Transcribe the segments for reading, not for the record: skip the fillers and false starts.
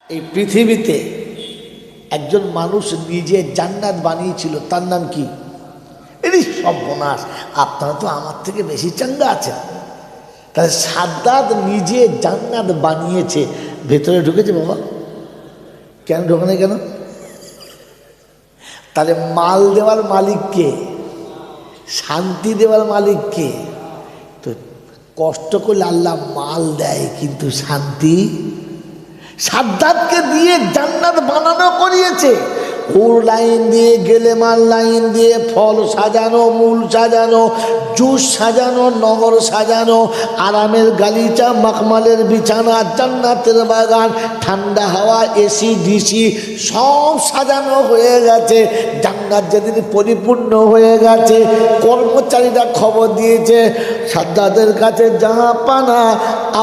এই পৃথিবীতে একজন মানুষ নিজে জান্নাত বানিয়েছিল, তার নাম কি? এই সর্বনাশ, আপনারা তো আমার থেকে বেশি চাঙ্গা আছেন। তাহলে সাদ্দাত নিজে জান্নাত বানিয়েছে, ভেতরে ঢুকেছে বাবা? কেন ঢোকে না কেন? তাহলে মাল দেওয়ার মালিক কে? শান্তি দেওয়ার মালিক কে? তো কষ্ট করলে আল্লাহ মাল দেয়, কিন্তু শান্তি সাদ্দাতকে দিয়ে জান্নাত বানানো করিয়েছে। হুর লাইন দিয়ে, গেলেমাল লাইন দিয়ে, ফল সাজানো, মূল সাজানো, জুস সাজানো, নগর সাজানো, আরামের গালিচা, মাখমালের বিছানা, জান্নাতের বাগান, ঠান্ডা হাওয়া, এসি ডিসি সব সাজানো হয়ে গেছে। জান্নাত যেদিন পরিপূর্ণ হয়ে গেছে, কর্মচারীরা খবর দিয়েছে সাদ্দাতের কাছে, জাহাপানা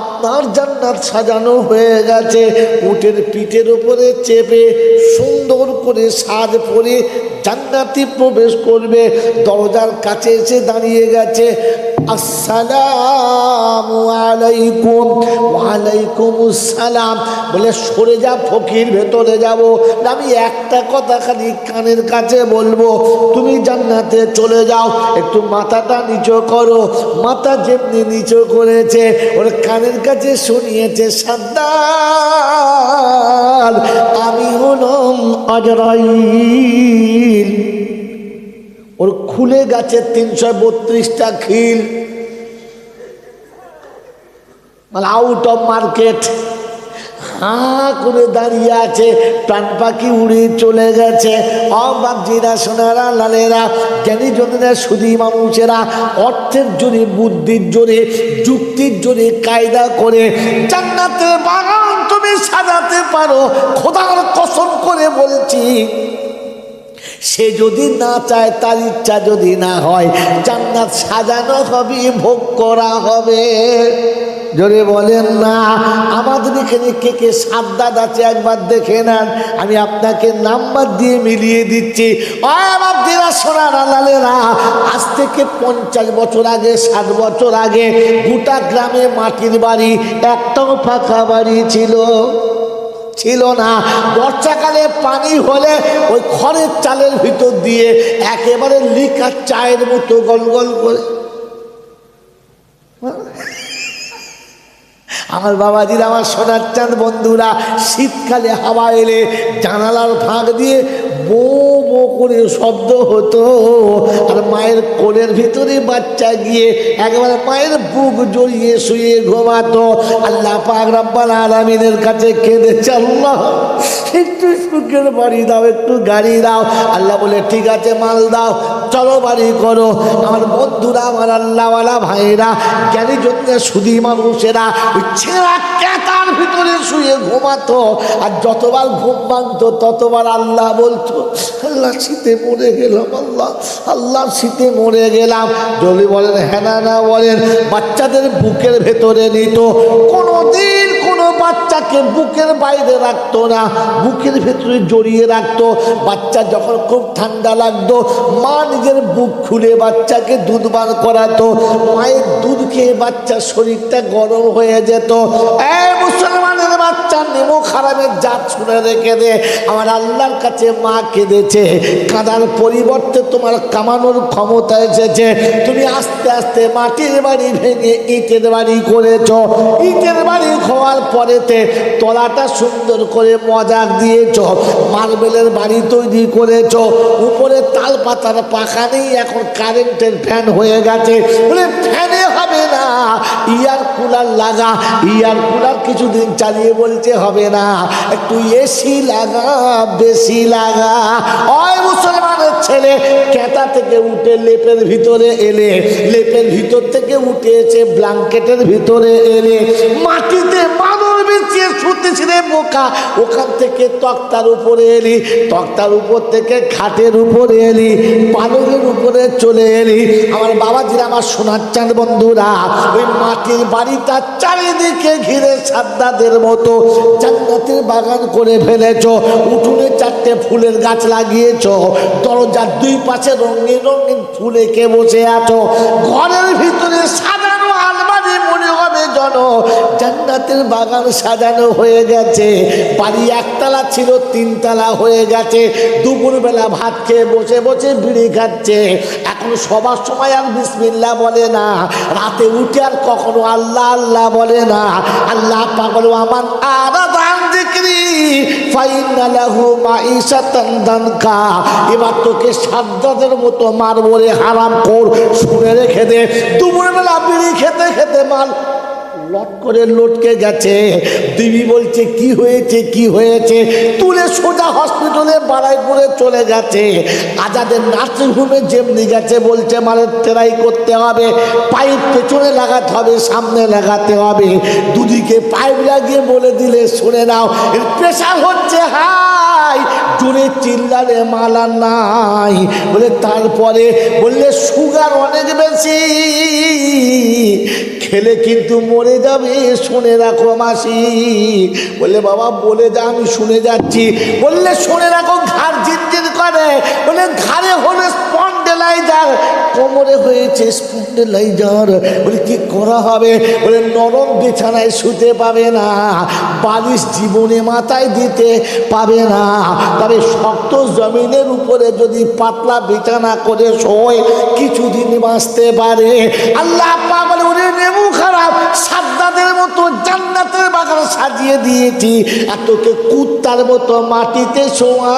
আপনার জান্নাত সাজানো হয়ে গেছে। উটের পিঠের উপরে চেপে সুন্দর করে সাজ পরে জান্নাতে প্রবেশ করবে। দরজার কাছে এসে দাঁড়িয়ে গেছে, আসসালামু আলাইকুম। ওয়ালাইকুমুস সালাম বলে সরে যা ফকির, ভেতরে যাব। আমি একটা কথা খালি কানের কাছে বলবো, তুমি জান্নাতে চলে যাও, একটু মাথাটা নিচু করো। মাথা যেমনি নিচু করেছে, ওর কানের কাছে শুনিয়েছে, সাদ্দাত আমি হলাম আজরাইল। ওর খুলে গেছে 332টা খিল, মানে আউট অফ মার্কেট। হাঁ করে দাঁড়িয়ে আছে, প্রাণ পাখি উড়ে চলে গেছে। বাপজিরা, সোনারা, লালেরা, জ্ঞানী জনেরা, সুধী মানুষেরা অর্থের জোরে, বুদ্ধির জোরে, যুক্তির জোরে কায়দা করে জান্নাতের বাগান তুমি সাজাতে পারো। খোদার কসম করে বলছি, সে যদি না চায়, তার ইচ্ছা যদি না হয়, জান্নাত সাজানো হবে, ভোগ করা হবে। জোরে বলেন না। আমাদের এখানে কে কে সাদ্দাত আছে একবার দেখে নেন, আমি আপনাকে নাম্বার দিয়ে মিলিয়ে দিচ্ছি। সোনারা, লালেরা, আজ থেকে 50 বছর আগে, 60 বছর আগে গোটা গ্রামে মাটির বাড়ি, একটাও ফাঁকা বাড়ি ছিল না। বর্ষাকালে পানি হলে ওই খড়ের চালের ভিতর দিয়ে একেবারে লিকার চায়ের মতো গল গল করে। আমার বাবাজির, আমার সোনার চাঁদ বন্ধুরা, শীতকালে হাওয়া এলে জানালার ফাঁক দিয়ে বো বো করে শব্দ হতো, আর মায়ের কোলের ভিতরে বাচ্চা গিয়ে একেবারে মায়ের বুক জড়িয়ে শুয়ে ঘুমাতো। আল্লাহ পাক রব্বুল আলামিনের কাছে কেঁদেছে, আল্লাহ একটু সুখের বাড়ি দাও, একটু গাড়ি দাও। আল্লাহ বলে ঠিক আছে, মাল দাও, চলো বাড়ি করো। আমার বন্ধুরা, আমার আল্লাহওয়ালা ভাইরা, জ্ঞানী জন্য সুধী মানুষেরা ছেঁড়া কেতার ভিতরে শুয়ে ঘুমাতো, আর যতবার ঘুম ভাঙতো ততবার আল্লাহ বলতো, আল্লাহ শীতে মরে গেলাম, আল্লাহ শীতে মরে গেলাম। যদি বলেন হ্যাঁ না বলেন, বাচ্চাদের বুকের ভেতরে নিত। কোনোদিন কোনো বাচ্চাকে বুকের বাইরে রাখতো না, বুকের ভেতরে জড়িয়ে রাখতো। বাচ্চা যখন খুব ঠান্ডা লাগতো, মা নিজের বুক খুলে বাচ্চাকে দুধ বার করাতো। মায়ের দুধ খেয়ে বাচ্চার শরীরটা গরম হয়ে যেত। মুসলমানের বাচ্চা নেমো খারাপের জাত শুনে রেখে দে। আমার আল্লাহর কাছে মা কেঁদেছে, কাঁদার পরিবর্তে তোমার কামানোর ক্ষমতা এসেছে। তুমি আস্তে আস্তে মাটির বাড়ি ভেঙে ইটের বাড়ি করেছ। ইটের বাড়ি হওয়ার পরেতে তলাটা সুন্দর করে মজাক দিয়েছ, মার্বেলের বাড়ি তৈরি করেছ। উপরে তাল পাতার পাখা নেই, এখন কারেন্টের ফ্যান হয়ে গেছে। বলে ফ্যানে হবে না, ইয়ার কুলার লাগা। ইয়ার কুলার কিছুদিন চালিয়ে বলছে হবে না, একটু এসি লাগা, বেশি লাগা। ওই মুসলমানের ছেলে কেতা থেকে উঠে লেপের ভিতরে এলে, লেপের ভিতর থেকে উঠে এসে ব্ল্যাঙ্কেটের ভিতরে এলে, মাটিতে মাদুর বিছিয়ে শুতেছিলে বোকা, ওখান থেকে তক্তার উপরে এলি, তক্তার উপর থেকে খাটের উপরে এলি, পালকের উপরে চলে এলি। আমার বাবাজিরা, আমার সোনার চাঁদ বন্ধুরা, ওই মাটির বাড়িটা চারিদিকে ঘিরে সাদ্দাতের মতো জান্নাতের বাগান করে ফেলেছ। উঠোনে 4টে ফুলের গাছ লাগিয়েছ, দরজার 2 পাশে রঙিন রঙিন ফুল এঁকে বসে আছো। ঘরের ভিতরে সাজানো আলমারি মনে হবে যেন সাজানো, জান্নাতের বাগান সাজানো হয়ে গেছে। বাড়ি একতলা ছিল 3 তলা হয়ে গেছে। দুপুরবেলা ভাত খেয়ে বসে বসে বিড়ি খাচ্ছে। এখন সবার সময় আর বিসমিল্লাহ বলে না, রাতে উঠে আর কখনো আল্লাহ আল্লাহ বলে না। আল্লাহ পাক বলে আমান আরাদা আন যিকরি ফাইন্না লাহু মাঈশাতান দানকা। এবার তোকে সাজ্জাদের মতো মারবো রে হারামখোর, শুনে রেখে দে। দুপুরবেলা বিড়ি খেতে খেতে মাল লট করে লটকে গেছে। দিবি বলছে কি হয়েছে কি হয়েছে, তুলে সোজা হসপিটালে বাড়াইপুরে চলে গেছে। আজাদের নার্সিংহোমে যেমনি গেছে বলছে মানে ট্রাই করতে হবে, পাইপ পেছনে লাগাতে হবে সামনে লাগাতে হবে। দুদিকে পাইপ লাগিয়ে বলে দিলে শুনে নাও এর প্রেশার হচ্ছে হাই, জোরে চিল্লালে মালা নাই বলে। তারপরে বললে সুগার অনেক বেশি, খেলে কিন্তু মরে যাবে, শুনে রাখো মাসি। বললে বাবা বলে যা, আমি শুনে যাচ্ছি। বললে শুনে রাখো ঘাড় ঝিনঝিন করে, বলে ঘাড়ে হলো স্পন্ডেলাইজার, কোমরে হয়েছে স্পন্ডেলাইজার। বলে কি করা হবে? বলে নরম বিছানায় শুতে পাবে না, বালিশ জীবনে মাথায় দিতে পাবে না, তবে শক্ত জমিনের উপরে যদি পাতলা বিছানা করে শোয় কিছুদিন বাঁচতে পারে। আল্লাহ পাক বলে ওরে নেমু খারাপ, সাজ্জাদের মতো জান্নাতের বাগান সাজিয়ে দিয়েছি, আর তোকে কুত্তার মতো মাটিতে শোয়া।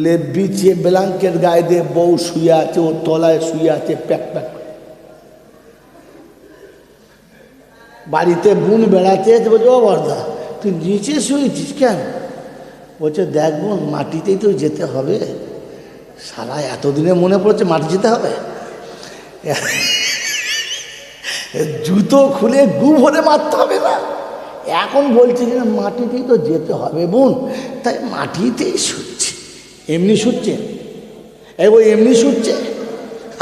লেপ বিছিয়ে ব্ল্যাঙ্কেট গায়ে দিয়ে বউ শুয়ে আছে, ও তলায় শুয়ে আছে প্যাক প্যাক। বাড়িতে বোন বেড়াতে বলছে ও বর্দা তুই নিচে শুয়েছিস কেন? বলছে দেখ বোন মাটিতেই তো যেতে হবে, সারা এতদিনে মনে পড়ছে মাটি যেতে হবে। জুতো খুলে গু ভরে মারতে হবে না, এখন বলছে যে মাটিতেই তো যেতে হবে বোন, তাই মাটিতেই শুচ্ছে। এমনি শুচ্ছে? এই বই এমনি শুচ্ছে?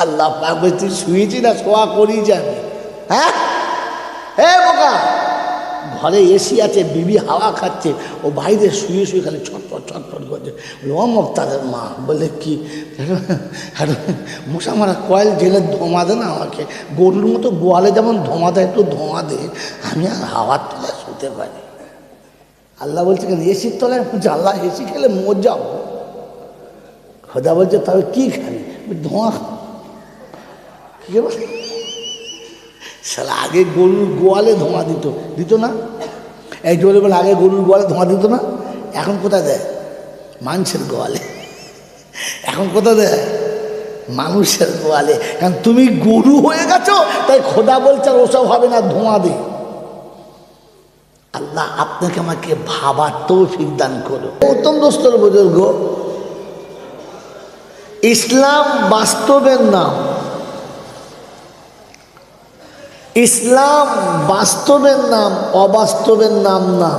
আল্লাহ পাক বলছে তুই শুয়েছি না শোয়া করি যাবে। হ্যাঁ এ বোকা, ঘরে এসি আছে, বিবি হাওয়া খাচ্ছে, ও বাইরে শুয়ে শুয়ে খালি ছটফট ছটফট করছে। ও তাদের মা বলে কি মশা মারা কয়েল জেলে ধোঁয়া দে না আমাকে, গরুর মতো গোয়ালে যেমন ধোঁয়া দেয় একটু ধোঁয়া দে, আমি আর হাওয়ার তলায় শুতে পারি। আল্লাহ বলছে কেন এসির তলায়? আল্লাহ এসি খেলে মর যাও। খোদা বলছে তবে কি খাবি? ধোঁয়া। কি বলে সালা আগে গরুর গোয়ালে ধোঁয়া দিত না? এই জোরে বলে আগে গরুর গোয়ালে ধোঁয়া দিত না, এখন কোথায় দেয়? মানুষের গোয়ালে। এখন কোথায় দেয়? মানুষের গোয়ালে। কারণ তুমি গরু হয়ে গেছো, তাই খোদা বলছে আর ওসব হবে না, ধোঁয়া দে। আল্লাহ আপনাকে আমাকে ভাবার তৌফিক দান করো। উত্তম দোস্তর বুজুর্গ, ইসলাম বাস্তবের নাম। ইসলাম বাস্তবের নাম, অবাস্তবের নাম না।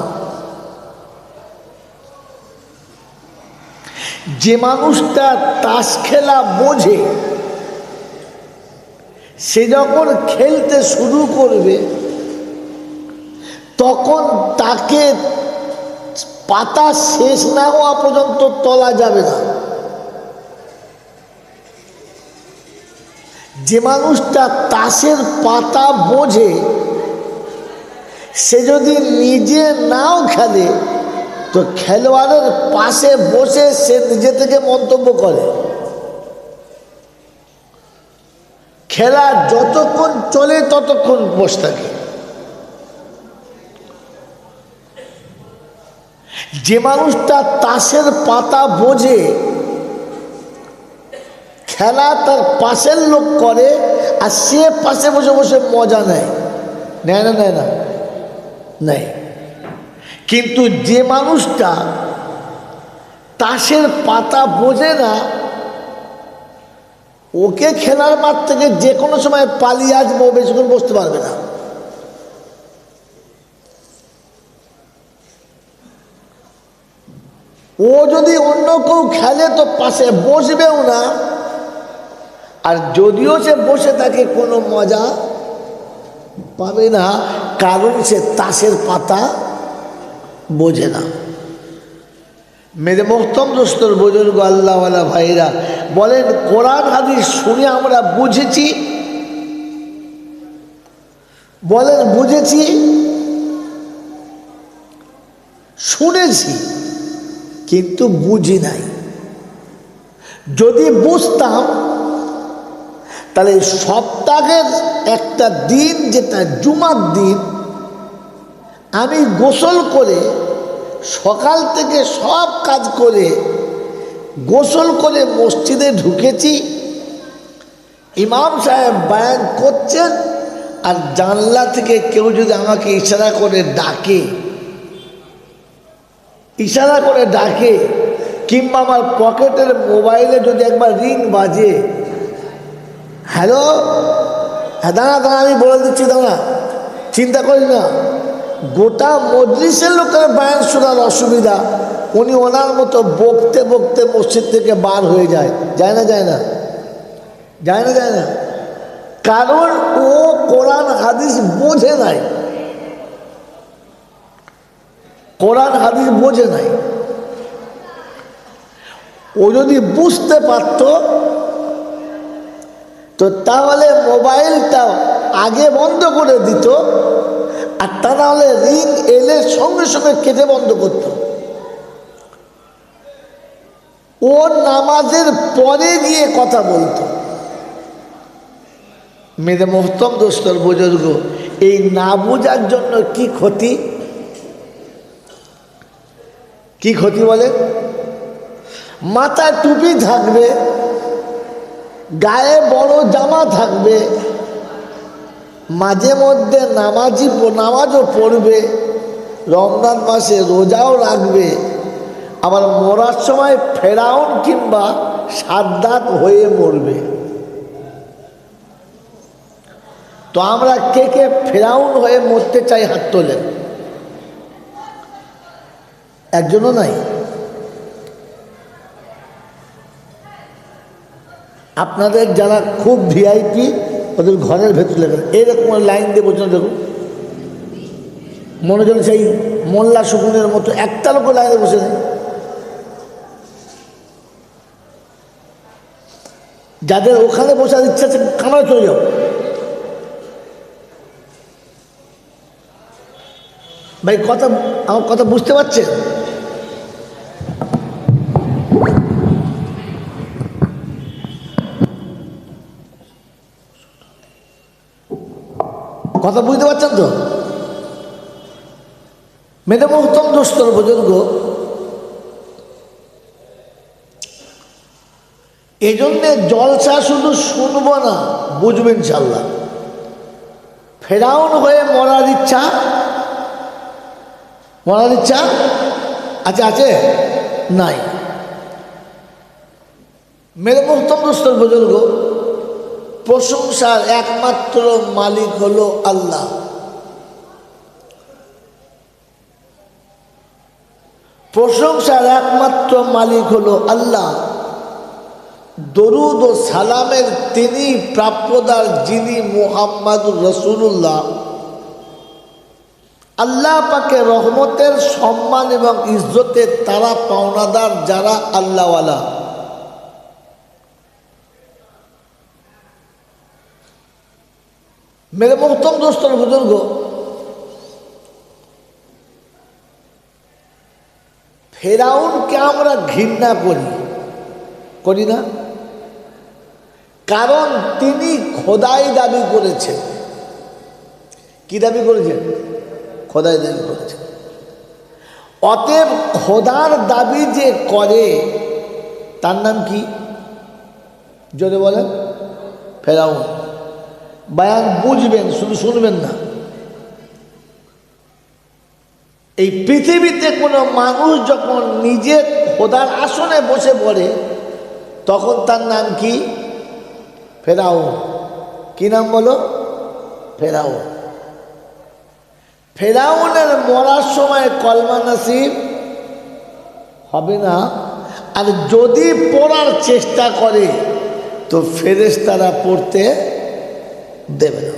যে মানুষটা তাস খেলা বোঝে, সে যখন খেলতে শুরু করবে তখন তাকে পাতা শেষ না হওয়া পর্যন্ত তোলা যাবে না। যে মানুষটা তাসের পাতা বোঝে, সে যদি নিজে নাও খেলে তো খেলোয়াড়ের পাশে বসে সে নিজে থেকে মন্তব্য করে। খেলা যতক্ষণ চলে ততক্ষণ বসে থাকে। যে মানুষটা তাসের পাতা বোঝে, খেলা তার পাশের লোক করে আর সে পাশে বসে বসে মজা নেয়। নেয় না? নেয় না? নেয়। কিন্তু যে মানুষটা তাসের পাতা বোঝে না, ওকে খেলার মাঠ থেকে যে কোনো সময় পালিয়ে আসবে, ও বেশিক্ষণ বসতে পারবে না। ও যদি অন্য কেউ খেলে তো পাশে বসবেও না, আর যদিও সে বসে থাকে কোনো মজা পাবে না, কারণ সে তাসের পাতা বোঝে না। মেরে মোহতম দোস্তর বুজুর্গ আল্লাহওয়ালা ভাইরা বলেন, কোরআন হাদিস শুনে আমরা বুঝেছি, বলেন বুঝেছি, শুনেছি কিন্তু বুঝি নাই। যদি বুঝতাম তাহলে সপ্তাহের একটা দিন, যেটা জুমার দিন, আমি গোসল করে সকাল থেকে সব কাজ করে গোসল করে মসজিদে ঢুকেছি, ইমাম সাহেব বয়ান করছেন, আর জানলা থেকে কেউ যদি আমাকে ইশারা করে ডাকে, ইশারা করে ডাকে, কিংবা আমার পকেটের মোবাইলে যদি একবার রিং বাজে, হ্যালো, হ্যাঁ দাঁড়া দাঁড়া, আমি বলে দিচ্ছি, দাঁড়া, চিন্তা করি না, গোটা মজলিসের লোকের বয়ান শোনার অসুবিধা, উনি ওনার মতো বকতে বকতে মসজিদ থেকে বার হয়ে যায়। যায় না? যায় না? যায় না? যায় না? কারণ ও কোরআন হাদিস বোঝে নাই, কোরআন হাদিস বোঝে নাই। ও যদি বুঝতে পারত তো তাহলে মোবাইলটা আগে বন্ধ করে দিত, আর তা নাহলে রিং এলে সঙ্গে সঙ্গে কেটে বন্ধ করত। ও নামাজের পরে গিয়ে কথা বলতো। মেরে মোহতম দোস্তর বুজুর্গ, এই না বোঝার জন্য কি ক্ষতি, কি ক্ষতি বলে? মাথায় টুপি থাকবে, গায়ে বড় জামা থাকবে, মাঝে মধ্যে নামাজও পড়বে, রমজান মাসে রোজাও রাখবে, আবার মরার সময় ফেরাউন কিংবা সাদ্দাত হয়ে মরবে। তো আমরা কে কে ফেরাউন হয়ে মরতে চাই? হাত তোলেন। একজনও নাই। আপনাদের যারা খুব ভিআইপি, ওদের ঘরের ভেতরে লেগে এইরকম লাইন দিয়ে বলছেন, দেখুন মনে যেন সেই মোল্লা শকুনের মতো একটা লোক লাইনে বসে নেই। যাদের ওখানে বসার ইচ্ছা আছে, কামায় চলে যাও। ভাই আমার কথা বুঝতে পারছেন? কথা বুঝতে পারছেন তো? মেরে মোহতম দোস্তর বুজুর্গ, এই জন্যে জলসা শুধু শুনবো না, বুঝবেন ইনশাল্লাহ। ফেরাউন হয়ে মরার ইচ্ছা আছে? আছে? নাই। মেরে মোহতম দোস্তর বুজুর্গ, প্রশংসার একমাত্র মালিক হলো আল্লাহ। প্রশংসার একমাত্র মালিক হলো আল্লাহ। দরুদ ও সালামের তিনি প্রাপ্যদার, যিনি মুহাম্মাদুর রাসূলুল্লাহ। আল্লাহ পাকের রহমতের, সম্মান এবং ইজ্জতের তারা পাওনাদার যারা আল্লাহওয়ালা। মেরে মোহতম দোস্তর বুজুর্গ, ফেরাউনকে আমরা ঘৃণা করি না? কারণ তিনি খোদাই দাবি করেছেন। কি দাবি করেছেন? খোদাই দাবি করেছেন। অতএব খোদার দাবি যে করে তার নাম কি? জোরে বলেন। ফেরাউন। বয়ান বুঝবেন, শুধু শুনবেন না। এই পৃথিবীতে কোনো মানুষ যখন নিজের খোদার আসনে বসে পড়ে, তখন তার নাম কি? ফেরাউন। কি নাম বলো? ফেরাউন। ফেরাউনের মরার সময় কলমা নসিব হবে না, আর যদি পড়ার চেষ্টা করে তো ফেরেশতারা পড়তে দেবে না।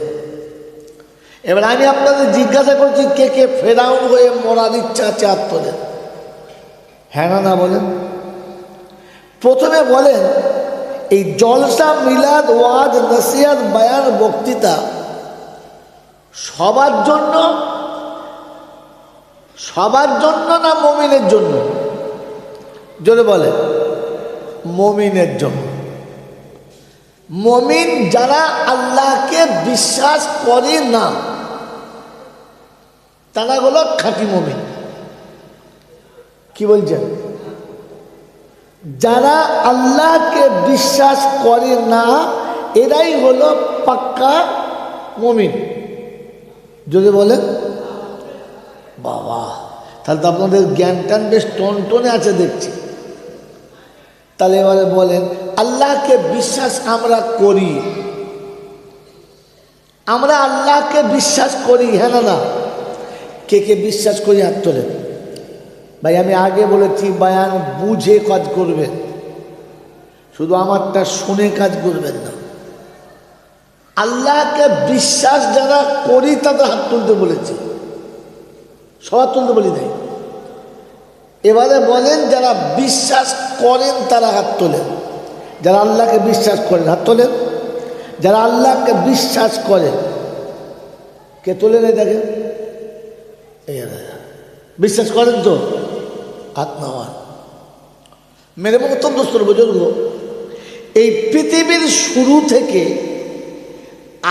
এবার আমি আপনাদের জিজ্ঞাসা করছি, কে কে ফেরাউন হয়ে মরার ইচ্ছা আছে? হাত তোলেন। হ্যাঁ না বলেন? প্রথমে বলেন এই জলসা, মিলাদ, ওয়াজ, নসিহত, বায়ান, বক্তৃতা সবার জন্য না মুমিনের জন্য? জোরে বলেন। মুমিনের জন্য। মুমিন যারা আল্লাহকে বিশ্বাস করে না তারা হলো খাঁটি মুমিন। কি বলছেন? যারা আল্লাহকে বিশ্বাস করে না এরাই হলো পাক্কা মুমিন। যদি বলেন বাবা, তাহলে তো আপনাদের জ্ঞান টান বেশ টনটনে আছে দেখছি। তাহলে এবারে বলেন, আল্লাহকে বিশ্বাস আমরা করি, আমরা আল্লাহকে বিশ্বাস করি, হ্যাঁ না? কে কে বিশ্বাস করি হাত তোলেন। ভাই আমি আগে বলেছি বায়ান বুঝে কাজ করবেন, শুধু আমারটা শুনে কাজ করবেন না। আল্লাহকে বিশ্বাস যারা করি তাদের হাত তুলতে বলেছি, সবার তুলতে বলি নাই। এবারে বলেন যারা বিশ্বাস করেন তারা হাত তোলেন। যারা আল্লাহকে বিশ্বাস করেন হাত তোলেন। যারা আল্লাহকে বিশ্বাস করেন কে তোলে নেই দেখেন। বিশ্বাস করেন তো হাত নামান। মেরে মতন দোস্তর বুজুর্গ, এই পৃথিবীর শুরু থেকে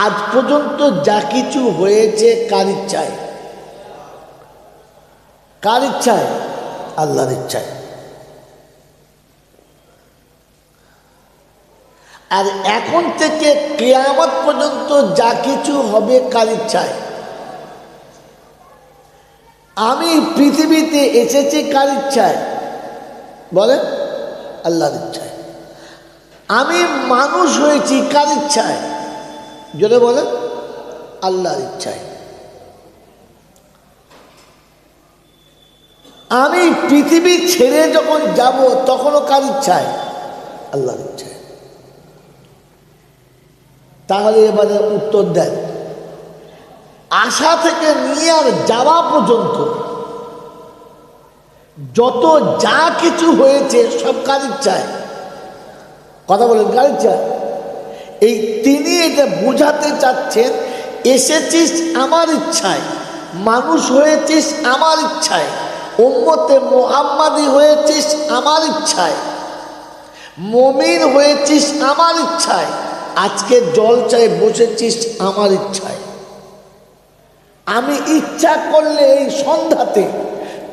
আজ পর্যন্ত যা কিছু হয়েছে কার ইচ্ছায়? কার ইচ্ছায়? আল্লাহর ইচ্ছায়। আর এখন থেকে কিয়ামত পর্যন্ত যা কিছু হবে কার ইচ্ছায়? আমি পৃথিবীতে এসেছি কার ইচ্ছায়? বলেন, আল্লাহর ইচ্ছায়। আমি মানুষ হয়েছি কার ইচ্ছায়? যদি বলেন, আল্লাহর ইচ্ছায়। আমি পৃথিবী ছেড়ে যখন যাব তখনও কার ইচ্ছায়? আল্লাহর ইচ্ছায়। তাহলে এবারে উত্তর দেন, আসা থেকে নিয়ে আর যাওয়া পর্যন্ত যত যা কিছু হয়েছে সব কার ইচ্ছায়? কথা বলেন, কার ইচ্ছায়? এই তিনি এটা বোঝাতে চাচ্ছেন, এসেছিস আমার ইচ্ছায়, মানুষ হয়েছিস আমার ইচ্ছায়, উম্মতে মুহাম্মাদি হয়েছিস আমার ইচ্ছায়, মুমিন হয়েছিস আমার ইচ্ছায়, আজকে জলসায় বসেছিস আমার ইচ্ছায়। আমি ইচ্ছা করলে এই সন্ধ্যাতে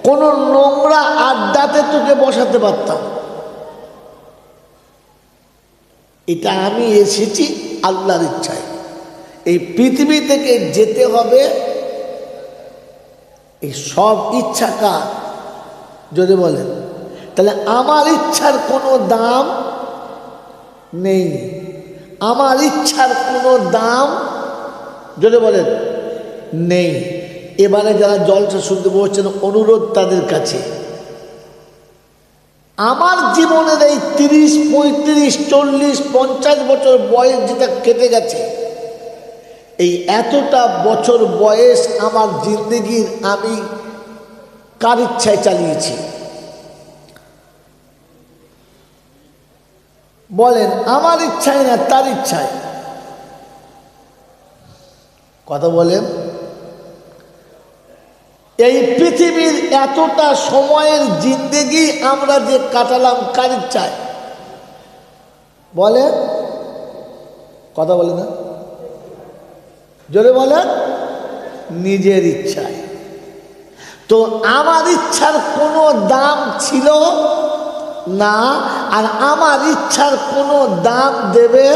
কোনো নোংরা আড্ডাতে তোকে বসাতে পারতাম। এটা আমি এসেছি আল্লাহর ইচ্ছায়। এই পৃথিবী থেকে যেতে হবে, এই সব ইচ্ছা কার? যদি বলেন, তাহলে আমার ইচ্ছার কোনো দাম নেই। আমার ইচ্ছার কোনো দাম যদি বলেন নেই। এবারে যারা জলসা শুনতে বসছেন, অনুরোধ তাদের কাছে, আমার জীবনের এই 30, 35, 40, 50 বছর বয়স যেটা কেটে গেছে, এই এতটা বছর বয়স আমার জিন্দগির আমি কার ইচ্ছায় চালিয়েছি? বলেন, আমার ইচ্ছায় না তার ইচ্ছায়? কথা বলেন। এই পৃথিবীর এতটা সময়ের জিন্দেগি আমরা যে কাটালাম কার ইচ্ছায়? বলেন, কথা বলে না, জোরে বলেন, নিজের ইচ্ছায়। তো আমার ইচ্ছার কোনো দাম ছিল না, আর আমার ইচ্ছার কোনো দাম দেবে?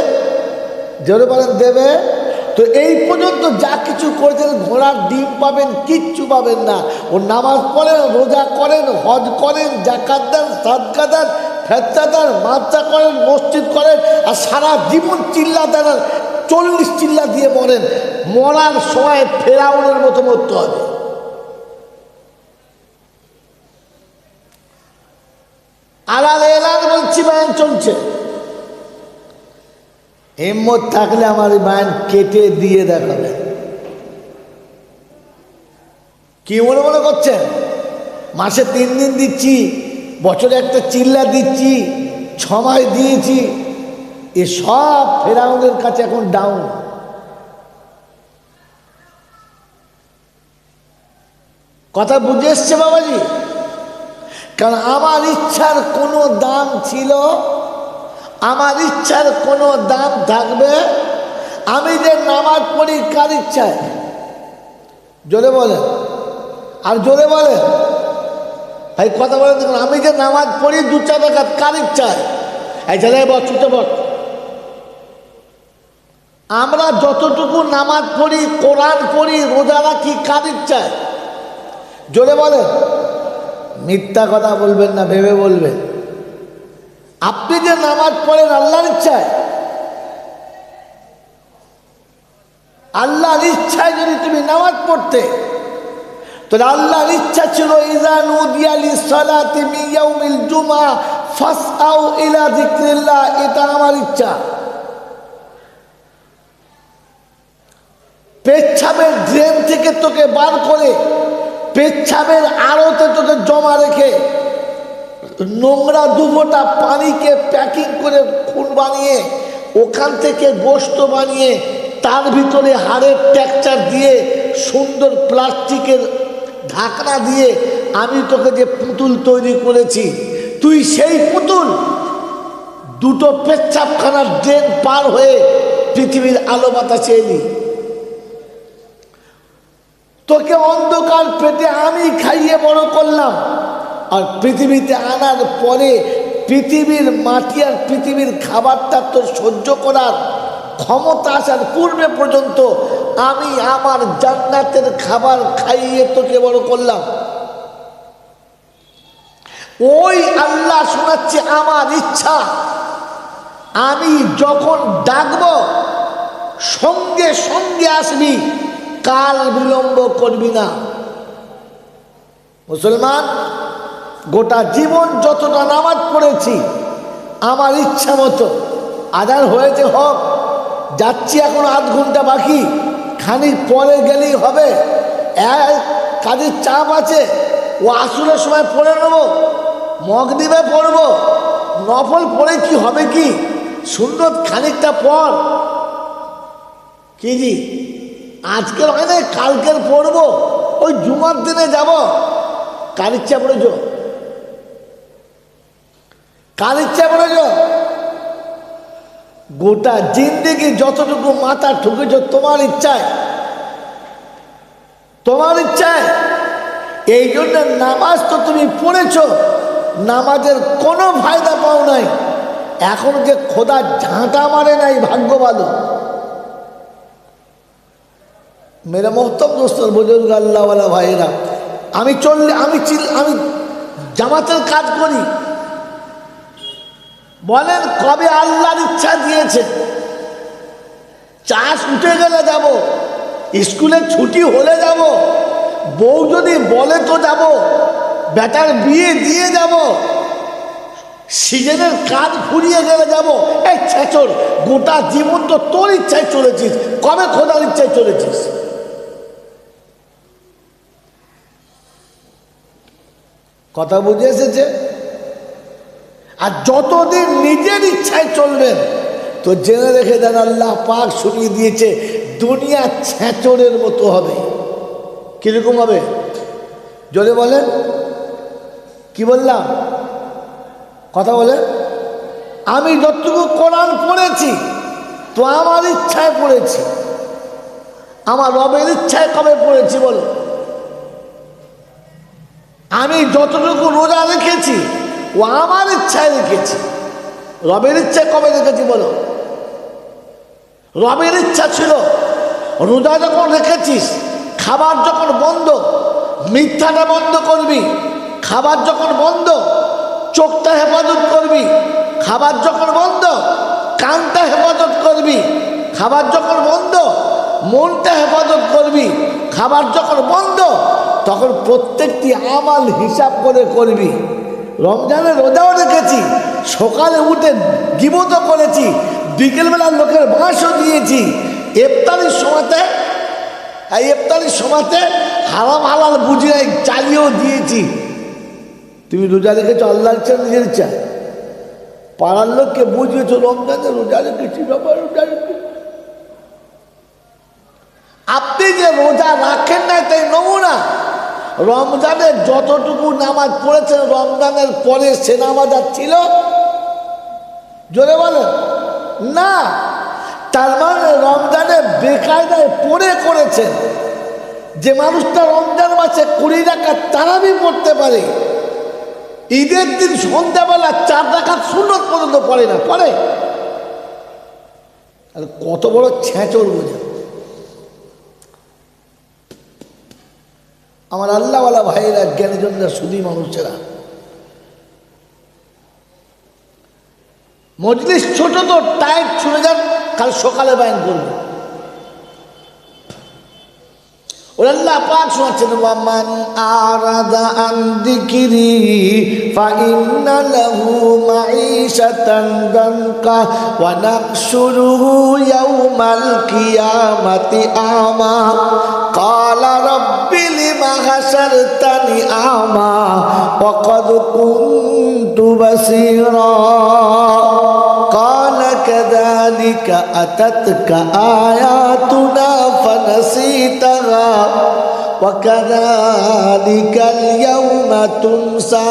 জোরে বলেন, দেবে? তো এই পর্যন্ত যা কিছু করেছেন, ঘোড়ার ডিম পাবেন, কিচ্ছু পাবেন না। ও নামাজ পড়েন, রোজা করেন, হজ করেন, জাকাত দেন, সাদকা দেন, ফেতরা দেন, মাদ্রাসা করেন, মসজিদ করেন, আর সারা জীবন চিল্লা দেন, 40 চিল্লা দিয়ে মরেন। মরার সময় ফেরাউনের মতো মরতে হবে। আলাল এলান বলছি, বায়ান চলছে। হিম্মত থাকলে আমার এই বায়ান কেটে দিয়ে দেখাবেন। কি মনে করছেন? মাসে 3 দিন দিচ্ছি, বছরে একটা চিল্লা দিচ্ছি, 6 মাস দিয়েছি, এ সব ফেরাউনের কাছে এখন ডাউন। কথা বুঝে এসছে বাবাজি? কারণ আমার ইচ্ছার কোনো দাম ছিল, আমার ইচ্ছার কোনো দাম থাকবে? আমি যে নামাজ পড়ি কার ইচ্ছায়? জোরে বলেন, আর জোরে বলেন ভাই, কথা বলে দেখুন। আমি যে নামাজ পড়ি 2-4 রাকাত কার ইচ্ছায়? এই ছেলে বল, ছুটে বল। আমরা যতটুকু নামাজ পড়ি, কোরআন পড়ি, রোজা রাখি কার ইচ্ছায়? জোরে বলেন, মিথ্যা কথা বলবেন না, ভেবে বলবেন। আপনি যে নামাজ পড়েন আল্লাহর ইচ্ছায়? আল্লাহর ইচ্ছায় যদি তুমি নামাজ পড়তে, তাহলে আল্লাহর ইচ্ছা ছিল ইযা নুদিয়া লিসসালাতি মিন ইয়াউমিল জুমআ ফাসআউ ইলা যিকরিল্লাহ, এটা আমার ইচ্ছা। পেচ্ছাবের ড্রেন থেকে তোকে বার করে, পেচ্ছাবের আড়তে তোকে জমা রেখে, নোংরা 2 ফোঁটা পানিকে প্যাকিং করে খুন বানিয়ে, ওখান থেকে গোশত বানিয়ে, তার ভিতরে হাড়ের টেক্সচার দিয়ে, সুন্দর প্লাস্টিকের ঢাকনা দিয়ে আমি তোকে যে পুতুল তৈরি করেছি, তুই সেই পুতুল 2টো পেচ্ছাবখানার ড্রেন পার হয়ে পৃথিবীর আলো বাতাসে এলি। তোকে অন্ধকার পেটে আমি খাইয়ে বড় করলাম, আর পৃথিবীতে আনার পরে পৃথিবীর মাটি আর পৃথিবীর খাবারটা তোর সহ্য করার ক্ষমতা আসার পূর্বে পর্যন্ত আমি আমার জান্নাতের খাবার খাইয়ে তোকে বড় করলাম। ওই আল্লাহ শোনাচ্ছে আমার ইচ্ছা, আমি যখন ডাকবো সঙ্গে সঙ্গে আসবি, কাল বিলম্ব করবি না। মুসলমান, গোটা জীবন যতটা নামাজ পড়েছি আমার ইচ্ছা মতো, আজান হয়েছে হোক, যাচ্ছি এখন 8 ঘন্টা বাকি, খানিক পরে গেলেই হবে, কাজের চাপ আছে, ও আসরের সময় পড়ে নেবো, মগরিবে পড়বো, নফল পড়ে কি হবে, কি সুন্নত খানিকটা পর, কি জি আজকের হয় না, কালকের পড়বো, ওই জুমার দিনে যাব। কার ইচ্ছা পড়েছ? কার ইচ্ছা পড়েছ? গোটা জিন্দেগি যতটুকু মাথা ঠুকেছ তোমার ইচ্ছায়, তোমার ইচ্ছায়। এই জন্য নামাজ তো তুমি পড়েছ, নামাজের কোনো ফায়দা পাও নাই। এখন যে খোদা ঝাঁটা মারে নাই, ভাগ্য ভালো। মেরা মোহতম দোস্তর, বুজুর্গ, আল্লাহওয়ালা ভাইয়েরা, আমি জামাতের কাজ করি। বলেন কবে আল্লাহর ইচ্ছা দিয়েছে? চাষ উঠে গেলে যাব, স্কুলে ছুটি হলে যাব, বউ যদি বলে তো যাব, বেটার বিয়ে দিয়ে যাব, সিজনের কাজ ফুরিয়ে গেলে যাব। এই ছেচর, গোটা জীবন তো তোর ইচ্ছায় চলেছিস, কবে খোদার ইচ্ছায় চলেছিস? কথা বুঝে এসেছে? আর যতদিন নিজের ইচ্ছায় চলবেন, তো জেনে রেখে দেন আল্লাহ পাক শুনিয়ে দিয়েছে, দুনিয়া ছেঁচড়ের মতো হবে। কিরকম হবে? জোরে বলেন, কি বললাম? কথা বলেন। আমি যতটুকু কোরআন পড়েছি তো আমার ইচ্ছায় পড়েছি, আমার রবের ইচ্ছায় কবে পড়েছি বলো? আমি যতটুকু রোজা রেখেছি ও আমার ইচ্ছায় রেখেছি, রবের ইচ্ছায় কবে রেখেছি বলো? রবের ইচ্ছা ছিল রোজা যখন রেখেছিস, খাবার যখন বন্ধ, মিথ্যাটা বন্ধ করবি। খাবার যখন বন্ধ, চোখটা হেফাজত করবি। খাবার যখন বন্ধ, কানটা হেফাজত করবি। খাবার যখন বন্ধ, মনটা হেফাজত করবি। খাবার যখন বন্ধ, তখন প্রত্যেকটি আমাল হিসাব করে করবি। রমজানের রোজাও রেখেছি, সকালে উঠে গীবত করেছি, বিকেলবেলা লোকের বাঁশও দিয়েছি, ইফতারির সময়তে হারাম হালাল বুঝিয়ে চালিয়েও দিয়েছি। তুমি রোজা রেখেছো আল্লাহর ইচ্ছা নিজের ইচ্ছা? পাড়ার লোককে বুঝিয়েছো রমজানে রোজা রেখেছি বাবা রোজা রেখেছি। আপনি যে রোজা রাখেন না তাই নমুনা। রমজানে যতটুকু নামাজ পড়েছেন রমজানের পরে সে নামাজ আর ছিল? জোরে বলেন না। তার মানে রমজানে বেকায়দায় পড়ে করেছেন। যে মানুষটা রমজান মাসে 20 রাকাত তারাবি পড়তে পারে, ঈদের দিন সন্ধ্যাবেলা 4 রাকাত সুন্নত পর্যন্ত পড়ে না, পড়ে? আর কত বড় ছেঁচড় বোঝা। আমার আল্লাহওয়ালা ভাইয়েরা, জ্ঞানীজনরা, শুধু মানুষেরা, মজলিস ছোট তো টাইট শুনে যান, কাল সকালে বায়ান করবো। আল্লাহ পাক শোনাচ্ছেন, ওয়ামান আরাদা আন যিকরি ফাইন্না লাহু মাঈশাতান দানকা ওয়া নাহশুরুহু ইয়াওমাল কিয়ামাতি আমা ক্বালা রাব্বি লিমা হাশারতানি আমা ওয়া ক্বাদ কুনতু বাসীরা ক্বালা কাযালিকা আতাতকা আয়াতুনা ফানাসীতাহা وَكَذَلِكَ الْيَوْمَ تُنْسَى।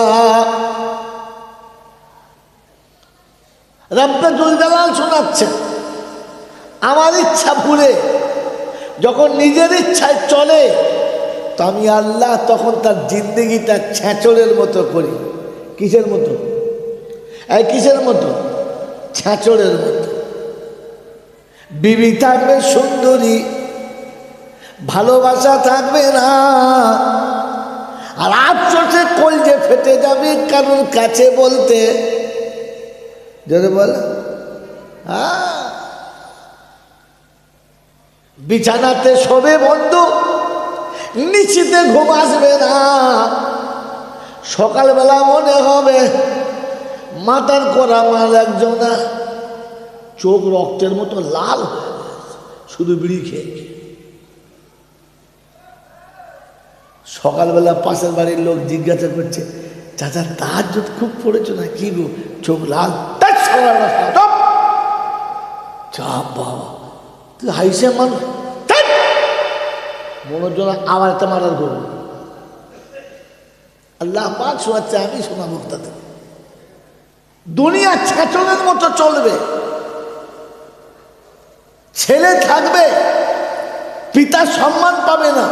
রব্বে জুল জালাল শোনাচ্ছেন, আমার ইচ্ছা ভুলে যখন নিজের ইচ্ছায় চলে তো আমি আল্লাহ তখন তার জিন্দেগিটা ছেঁচড়ের মতো করি। কিসের মতো? এই কিসের মতো? ছেঁচড়ের মতো। বিবি থাকবে সুন্দরী, ভালোবাসা থাকবে না, আর আফসোসে কলজে ফেটে যাবে কারোর কাছে বলতে। যদি বলে বিছানাতে শোবে বন্ধু, নিশ্চিতে ঘুম আসবে না, সকালবেলা মনে হবে মাথার করা মাল একজনা, চোখ রক্তের মতো লাল হয়ে গেছে শুধু বিড়ি খেয়ে। সকালবেলা পাশের বাড়ির লোক জিজ্ঞাসা করছে, চাচা তাহাজ্জুদ খুব পড়েছো না কি গো, চোখ লাল? বাবা তুই হাইসে মানুষ, মনের জন্য আবার একটা মারার করবো। আল্লাহ পাক শোনাচ্ছে, আমি শোনাবো তাদের। দুনিয়া ছেঁচড়ের মতো চলবে। ছেলে থাকবে, পিতা সম্মান পাবে না।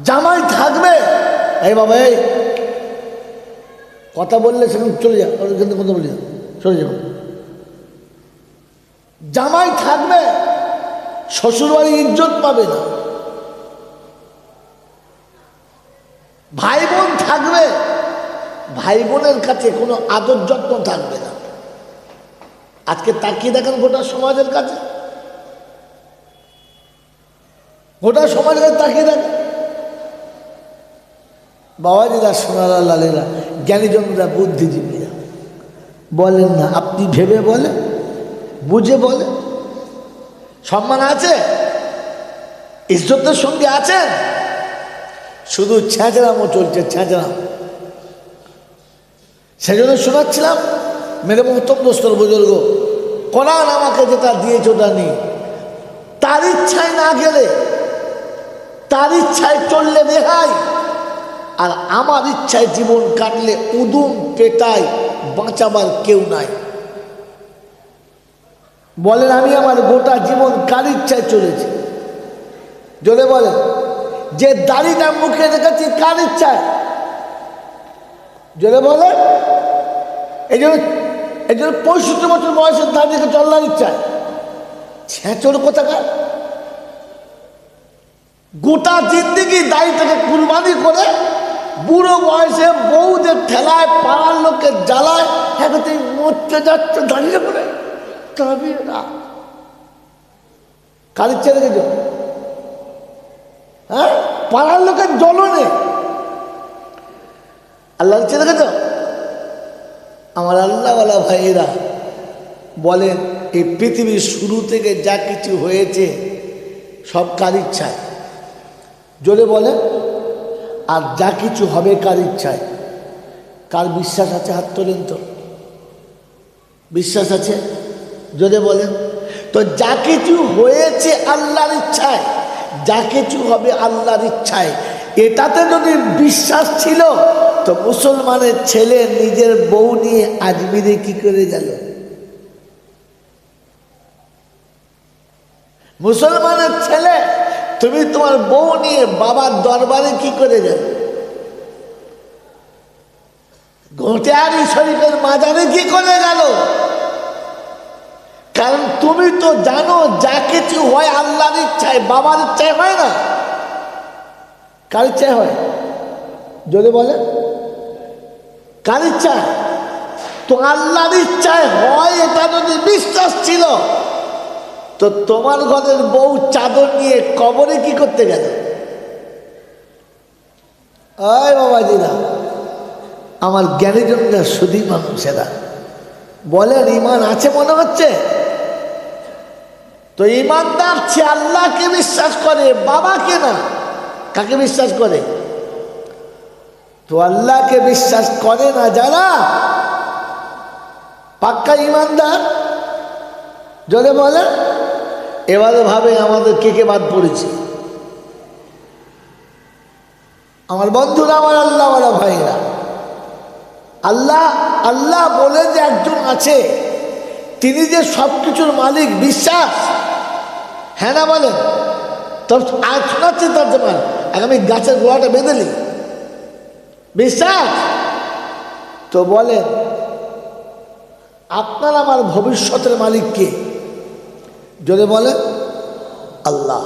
জামাই থাকবে, এই বাবা এই কথা বললে সেখানে চলে যা, কিন্তু কথা বলি চলে যাও। জামাই থাকবে, শ্বশুরবাড়ি ইজ্জত পাবে না। ভাই বোন থাকবে, ভাই বোনের কাছে কোনো আদর যত্ন থাকবে না। আজকে তাকিয়ে দেখেন গোটা সমাজের কাছে, গোটা সমাজের কাছে তাকিয়ে দেখেন। বাবাজিরা, সোনারা, লালেরা, জ্ঞানীজনরা, বুদ্ধিজীবীরা বলেন না, আপনি ভেবে বলেন, বুঝে বলেন। সম্মান আছে, ইজ্জতের সঙ্গে আছেন, শুধু ছ্যাঁচড়ামো চলছে, ছ্যাঁচড়াম। সেজন্য শোনাচ্ছিলাম, মেরে মোহতম দোস্তর বুজুর্গ, কোরআন আমাকে যেটা দিয়েছে ওটা নিয়ে, তার ইচ্ছায় না গেলে, তার ইচ্ছায় চললে রেহাই, আর আমার ইচ্ছায় জীবন কাটলে উদুম পেটায়, বাঁচাবার কেউ নাই। বলেন আমি আমার গোটা জীবন কার ইচ্ছায় চলেছি? জোরে বলেন। যে দাড়িটা মুখে রেখেছি কার ইচ্ছায়? জোরে বলেন। এই জন্য 65 বছর বয়সের দাড়ি রেখে চলার ইচ্ছায়। ছেঁচড় কোথাকার? গোটা জিন্দেগি দাড়িটাকে কুরবানি করে বুড়ো বয়সে বউদের ঠেলায়, পাড়ার লোকের জ্বালায়, হ্যাঁ তুই মরতে যাচ্ছ দাঁড়িয়ে করে, তবে না কার ইচ্ছা রেখেছ? হ্যাঁ, পাড়ার লোকের জ্বলনে আল্লাহর ইচ্ছা রেখেছ? আমার আল্লাহওয়ালা ভাইয়েরা বলেন, এই পৃথিবীর শুরু থেকে যা কিছু হয়েছে সব কার ইচ্ছায়? জোরে বলেন। আর যা কিছু হবে কার ইচ্ছায়? কার বিশ্বাস আছে হাত তোলেন তো। বিশ্বাস আছে যদি বলেন তো। যা কিছু হয়েছে আল্লাহর ইচ্ছায়, যা কিছু হবে আল্লাহর ইচ্ছায়, এটাতে যদি বিশ্বাস ছিল তো মুসলমানের ছেলে নিজের বউ নিয়ে আজমিরে কি করে গেল? মুসলমানের ছেলে তুমি তোমার বউ নিয়ে বাবার দরবারে কি করে গেল? ঘোটিয়ারি শরীফের মাজারে কি করে গেল? কারণ তুমি তো জানো যা কিছু হয় আল্লাহর ইচ্ছায়, বাবার ইচ্ছায় হয় না। কার ইচ্ছায় হয়? যদি বলে কার ইচ্ছায়? তো আল্লাহর ইচ্ছায় হয়, এটা যদি বিশ্বাস ছিল তো তোমার ঘরের বউ চাদর নিয়ে কবরে কি করতে গেল? ওই বাবাজিরা, আমার জ্ঞানীজনরা শুধুই মানুষেরা বলেন ঈমান আছে মনে হচ্ছে তো। ঈমানদার সে আল্লাহকে বিশ্বাস করে, বাবাকে না। কাকে বিশ্বাস করে? তো আল্লাহকে বিশ্বাস করে না যারা পাক্কা ঈমানদার, যদি বলে এবারে ভাবে আমাদের কে কে বাদ পড়েছে। আমার বন্ধুরা, আমার আল্লাহওয়ালা ভাইরা, আল্লাহ আল্লাহ বলে যে একজন আছে, তিনি যে সব কিছুর মালিক, বিশ্বাস? হ্যাঁ না বলেন? তবে আজ শোনাচ্ছি তার জন্য আগামী গাছের গোড়াটা বেঁধেলি বিশ্বাস তো। বলেন আপনার আমার ভবিষ্যতের মালিক কে? যদি বলেন আল্লাহ।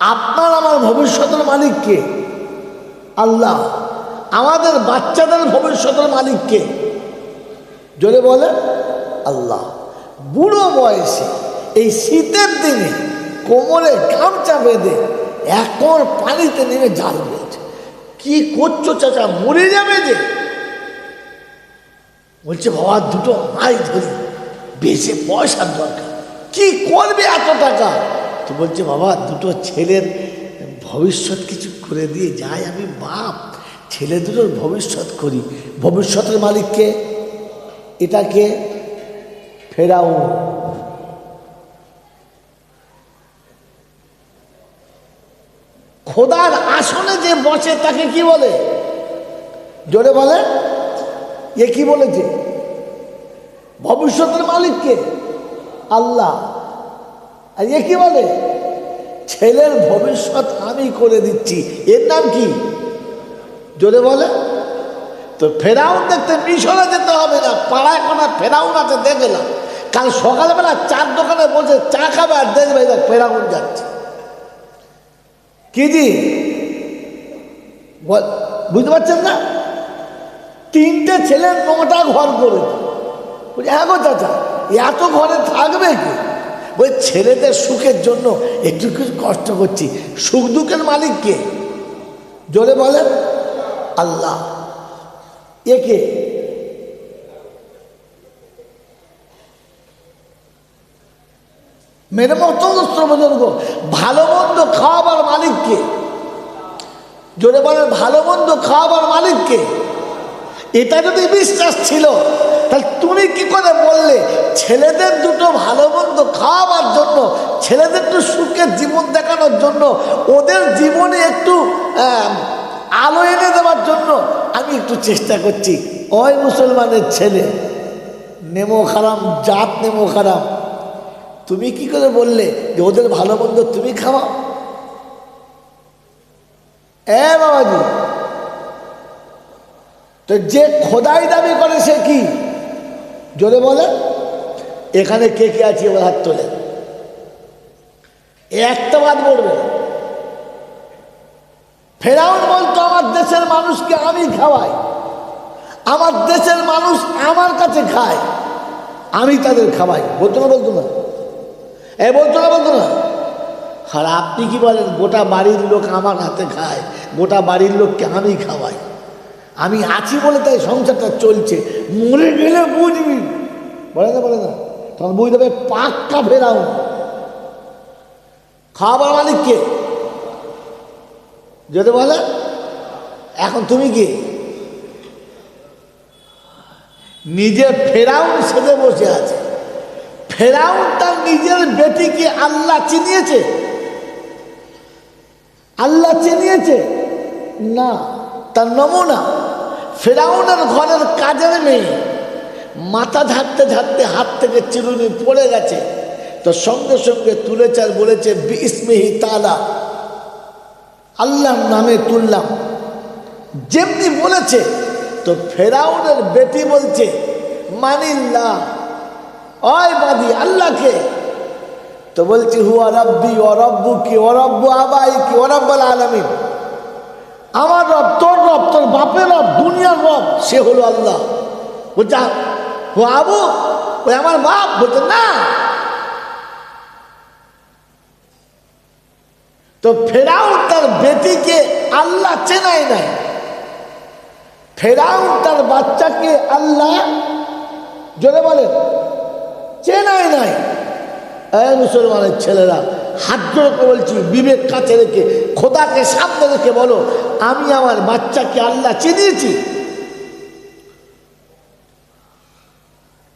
আপনার আমার ভবিষ্যতের মালিক কে? আল্লাহ। আমাদের বাচ্চাদের ভবিষ্যতের মালিক কে? যদি বলে আল্লাহ। বুড়ো বয়সে এই শীতের দিনে কোমরে গামছা বেঁধে এখন পানিতে নেমে জাল বেঁধে কি করছো চাচা? মরে যাবে যে। বলছে বাবা দুটো মাছ ধরি, বেশি পয়সার দরকার। কি করবে এত টাকা? তো বলছে বাবা দুটো ছেলের ভবিষ্যৎ কিছু করে দিয়ে যাই, আমি বাপ, ছেলে দুটোর ভবিষ্যৎ করি। ভবিষ্যতের মালিক কে? এটাকে ফেরাউন। খোদার আসনে যে বসে তাকে কি বলে? জোরে বলে। এ কি বলেছে? ভবিষ্যতের মালিক কে? আল্লাহ। আর এ কি বলে? ছেলের ভবিষ্যৎ আমি করে দিচ্ছি। এর নাম কি? জোরে বলে। তো ফেরাউন দেখতে মিশরে যেতে হবে না, পাড়ায় কোনা ফেরাউন আছে দেখলাম। কাল সকালবেলা চার দোকানে বসে চা খাবে আর দেখবে ফেরাউন যাচ্ছে। কি জি বুঝতে পারছেন না? তিনটে ছেলে 9টা ঘর করে বলছে হ্যাঁ গো চাচা এত ঘরে থাকবে কি? ওই ছেলেদের সুখের জন্য একটু কিছু কষ্ট করছি। সুখ দুঃখের মালিক কে? জোরে বলেন আল্লাহ। একে মেরে মতো বুজুর্গ, ভালো মন্দ খাওয়াবার মালিক কে? জোরে বলেন ভালো মন্দ খাওয়াবার মালিক কে? এটা যদি বিশ্বাস ছিল তাহলে তুমি কি করে বললে ছেলেদের দুটো ভালো মন্দ খাওয়াবার জন্য, ছেলেদের একটু সুখের জীবন দেখানোর জন্য, ওদের জীবনে একটু আলো এনে দেওয়ার জন্য আমি একটু চেষ্টা করছি। ওই মুসলমানের ছেলে নেমো খারাম, জাত নেমো খারাম, তুমি কি করে বললে যে ওদের ভালো মন্দ তুমি খাওয়াও? বাবাজি, তো যে খোদাই দাবি করে সে কি? জোরে বলে। এখানে কে কে আছে ওর হাত তোলে। একটা বাদ পড়বে না। ফেরাউন বলতো আমার দেশের মানুষকে আমি খাওয়াই, আমার দেশের মানুষ আমার কাছে খায়, আমি তাদের খাওয়াই। বলতো না? বলতো না? বলতো না? বলতো না? আর আপনি কি বলেন গোটা বাড়ির লোক আমার হাতে খায়, গোটা বাড়ির লোককে আমি খাওয়াই, আমি আছি বলে তাই সংসারটা চলছে, মরে গেলে বুঝবি। বলে না? বলে না? তখন বুঝতে হবে পাক্কা ফেরাউন। খাওয়াবার মালিক কে? যদি বলে এখন তুমি কি নিজে ফেরাউন সেজে বসে আছে। ফেরাউন তার নিজের বেটিকে আল্লাহ চিনিয়েছে? আল্লাহ চিনিয়েছে না, তার নমুনা। ফেরাউনের ঘরের কাজের মেয়ে মাথা ঝাড়তে ঝাড়তে হাত থেকে চিরুনি পড়ে গেছে, তো সঙ্গে সঙ্গে তুলেছে আর বলেছে বিসমিহি তাআলা, আল্লাহর নামে তুললাম। যেমনি বলেছে তো ফেরাউনের বেটি বলছে মানিল্লাহ, ওই বাদি আল্লাহকে। তো বলছি হুয়া রব্বি ও রব্বুকি ও রব্বু আবাইকি ও রব্বুল আলামিন, আমার রব, তোর রব, তোর বাপের রব, দুনিয়ার রব সে হলো আল্লাহ। বলছে ও আবু, ওই আমার বাপ। বলছে না। তো ফেরাউন তার বেটিকে আল্লাহ চেনাই নাই, ফেরাউন তার বাচ্চাকে আল্লাহ জোরে বলেন চেনাই নাই। এই মুসলমানের ছেলেরা, হাত জোড় করে বলছি, বিবেক কাছে রেখে, খোদাকে সামনে রেখে বলো, আমি আমার বাচ্চাকে আল্লাহ চিনিয়েছি?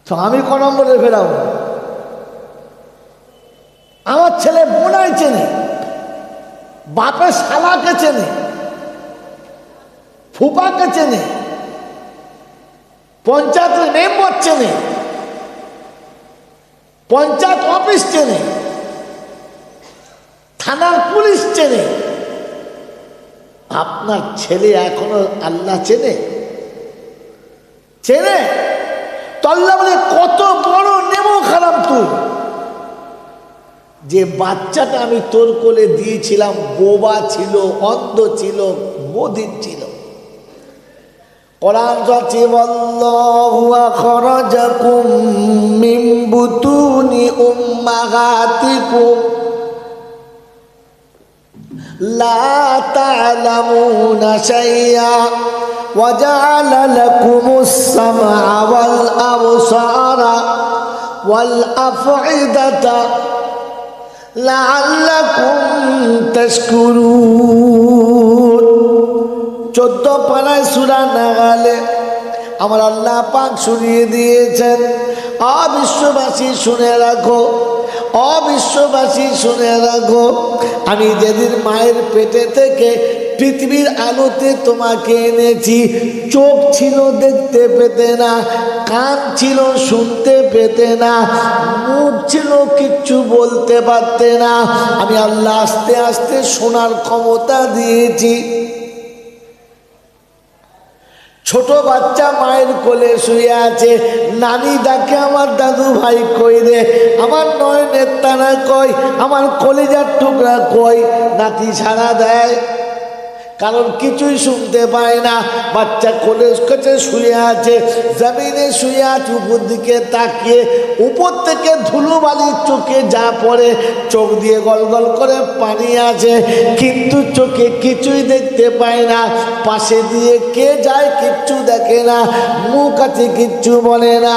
তো আমি ক নম্বরে ফেরাউন? আমার ছেলে বোনাই চেনে, বাপের শালাকে চেনে, ফুপাকে চেনে, পঞ্চায়েতের মেম্বার চেনে, পঞ্চায়েত অফিস চেনে, থানার পুলিশ চেনে। আপনার ছেলে এখনো আল্লাহ চেনে? চেনে? তল্লা বলে কত বড় নেমো খারাপ তুই, যে বাচ্চাটা আমি তোর কোলে দিয়েছিলাম বোবা ছিল, অন্ধ ছিল, বধির ছিল। কোরআন বলছে ওয়াল্লাহু আখরাজাকুম মিন বুতুনি উম্মাহাতিকুম লা তা'লামুনা শাইআ ওয়া জা'আলা লাকুমুস সামআ ওয়াল আবসারা ওয়াল আফইদাতা লাআল্লাকুম তাশকুরুন। 14 পারায় সূরা নাগালে আমার আল্লাহ পাক শুনিয়ে দিয়েছেন, অবিশ্ববাসী শুনে রাখো, অবিশ্ববাসী শুনে রাখো, আমি যেদিন মায়ের পেটে থেকে পৃথিবীর আলোতে তোমাকে এনেছি, চোখ ছিল দেখতে পেতে না, কান ছিল শুনতে পেতে না, মুখ ছিল কিচ্ছু বলতে পারতে না, আমি আল্লাহ আস্তে আস্তে শোনার ক্ষমতা দিয়েছি। ছোট বাচ্চা মায়ের কোলে শুয়ে আছে, নানি ডাকে আমার দাদু ভাই কই রে, আমার নয়নের তারা কই, আমার কলিজার টুকরা কই, নাতি সাড়া দেয়, কারণ কিছুই শুনতে পায় না। বাচ্চা কোলে কাছে শুয়ে আছে, জমিনে শুয়ে আছে, উপর দিকে তাকিয়ে, উপর থেকে ধুলোবালি চোখে যা পড়ে, চোখ দিয়ে গল গল করে পানি আছে, কিন্তু চোখে কিছুই দেখতে পায় না। পাশে দিয়ে কে যায় কিচ্ছু দেখে না, মুখ আছে কিচ্ছু বলে না।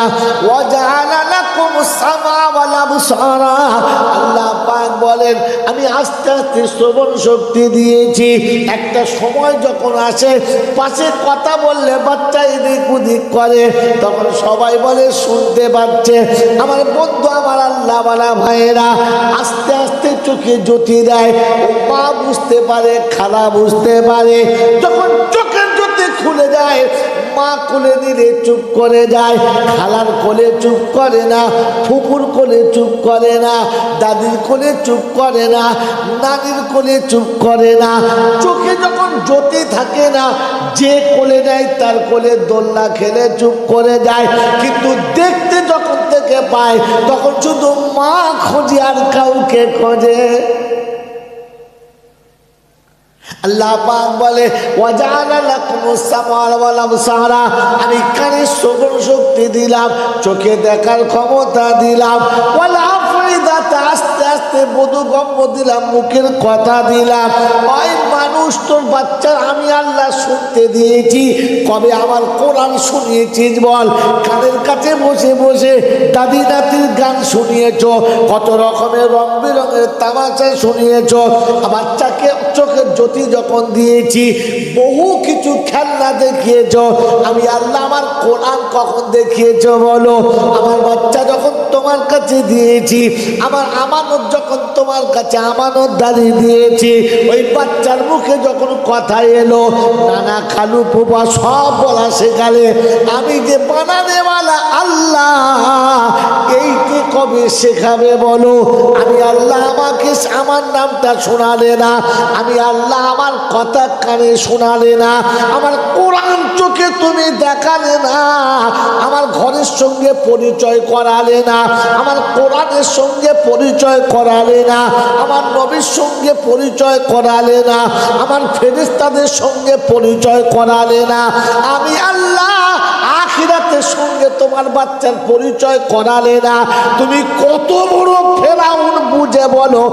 ওয়াজআলা লাকুমুস সামআ ওয়াল আবসারা, আল্লাহ পাক বলেন আমি আস্তে আস্তে শ্রবণ শক্তি দিয়েছি। একটা সময় যখন আসে পাশে কথা বললে বাচ্চা এদিক ওদিক করে, তখন সবাই বলে শুনতে পাচ্ছে। আমার বন্ধু, আমার আল্লাহ ওয়ালা ভাইয়েরা, আস্তে আস্তে চোখে জ্যোতি দেয়, মা বুঝতে পারে, খালা বুঝতে পারে। যখন চোখের জ্যোতি খুলে যায়, মা কোলে নিলে চুপ করে যায়, খালার কোলে চুপ করে না, ফুপুর কোলে চুপ করে না, দাদির কোলে চুপ করে না, নানির কোলে চুপ করে না। চোখে যখন জ্যোতি থাকে না, যে কোলে নেয় তার কোলে দোলনা খেলে চুপ করে যায়। কিন্তু দেখতে যখন থেকে পায়, তখন শুধু মা খোঁজে আর কাউকে খোঁজে। আল্লাহ পাক বলে ওয়াজআলা লাকুমুস সামআ ওয়াল আবসারা, আমি কানে শ্রবণ শক্তি দিলাম, চোখে দেখার ক্ষমতা দিলাম, ওয়াল আফইদাতা, আস্তে আস্তে বোধগম্য দিলাম, মুখের কথা দিলাম। ওই মানুষ তোর বাচ্চার আমি আল্লাহ শুনতে দিয়েছি, কবে আমার কোরআন শুনিয়েছিস বল? কানের কাছে বসে বসে দাদি নাতির গান শুনিয়েছ, কত রকমের রং বেরঙের তামাশা শুনিয়েছ, বাচ্চাকে চোখের জ্যোতি যখন দিয়েছি বহু কিছু খেলনা দেখিয়েছ, আমি আল্লাহ আমার কোরআন কখন দেখিয়েছ বলো? আমার বাচ্চা যখন তোমার কাছে দিয়েছি, আমার আমানত যখন তোমার কাছে আমানত দাঁড়িয়ে দিয়েছি, ওই বাচ্চার মুখে যখন কথা এলো নানা খালু ফুফা সব বলা শেখালে, আমি যে বানানেওয়ালা আল্লাহ এইকে কবে শেখাবে বলো? আমি আল্লাহ আমাকে আমার নামটা শোনালে না, আমি আল্লাহ আমার কথা কানে শোনালে না, আমার কোরআন চোখে তুমি দেখালে না, আমার ঘরের সঙ্গে পরিচয় করালে না, আমার কোরআনের সঙ্গে পরিচয় করালে না, আমার নবীর সঙ্গে পরিচয় করালে না, আমার ফেরেশতাদের সঙ্গে পরিচয় করালে না, আমি আল্লাহ আখিরাতের সঙ্গে তোমার বাচ্চার পরিচয় করালে না, তুমি কত বড় ফেরাউন বুঝে বলো?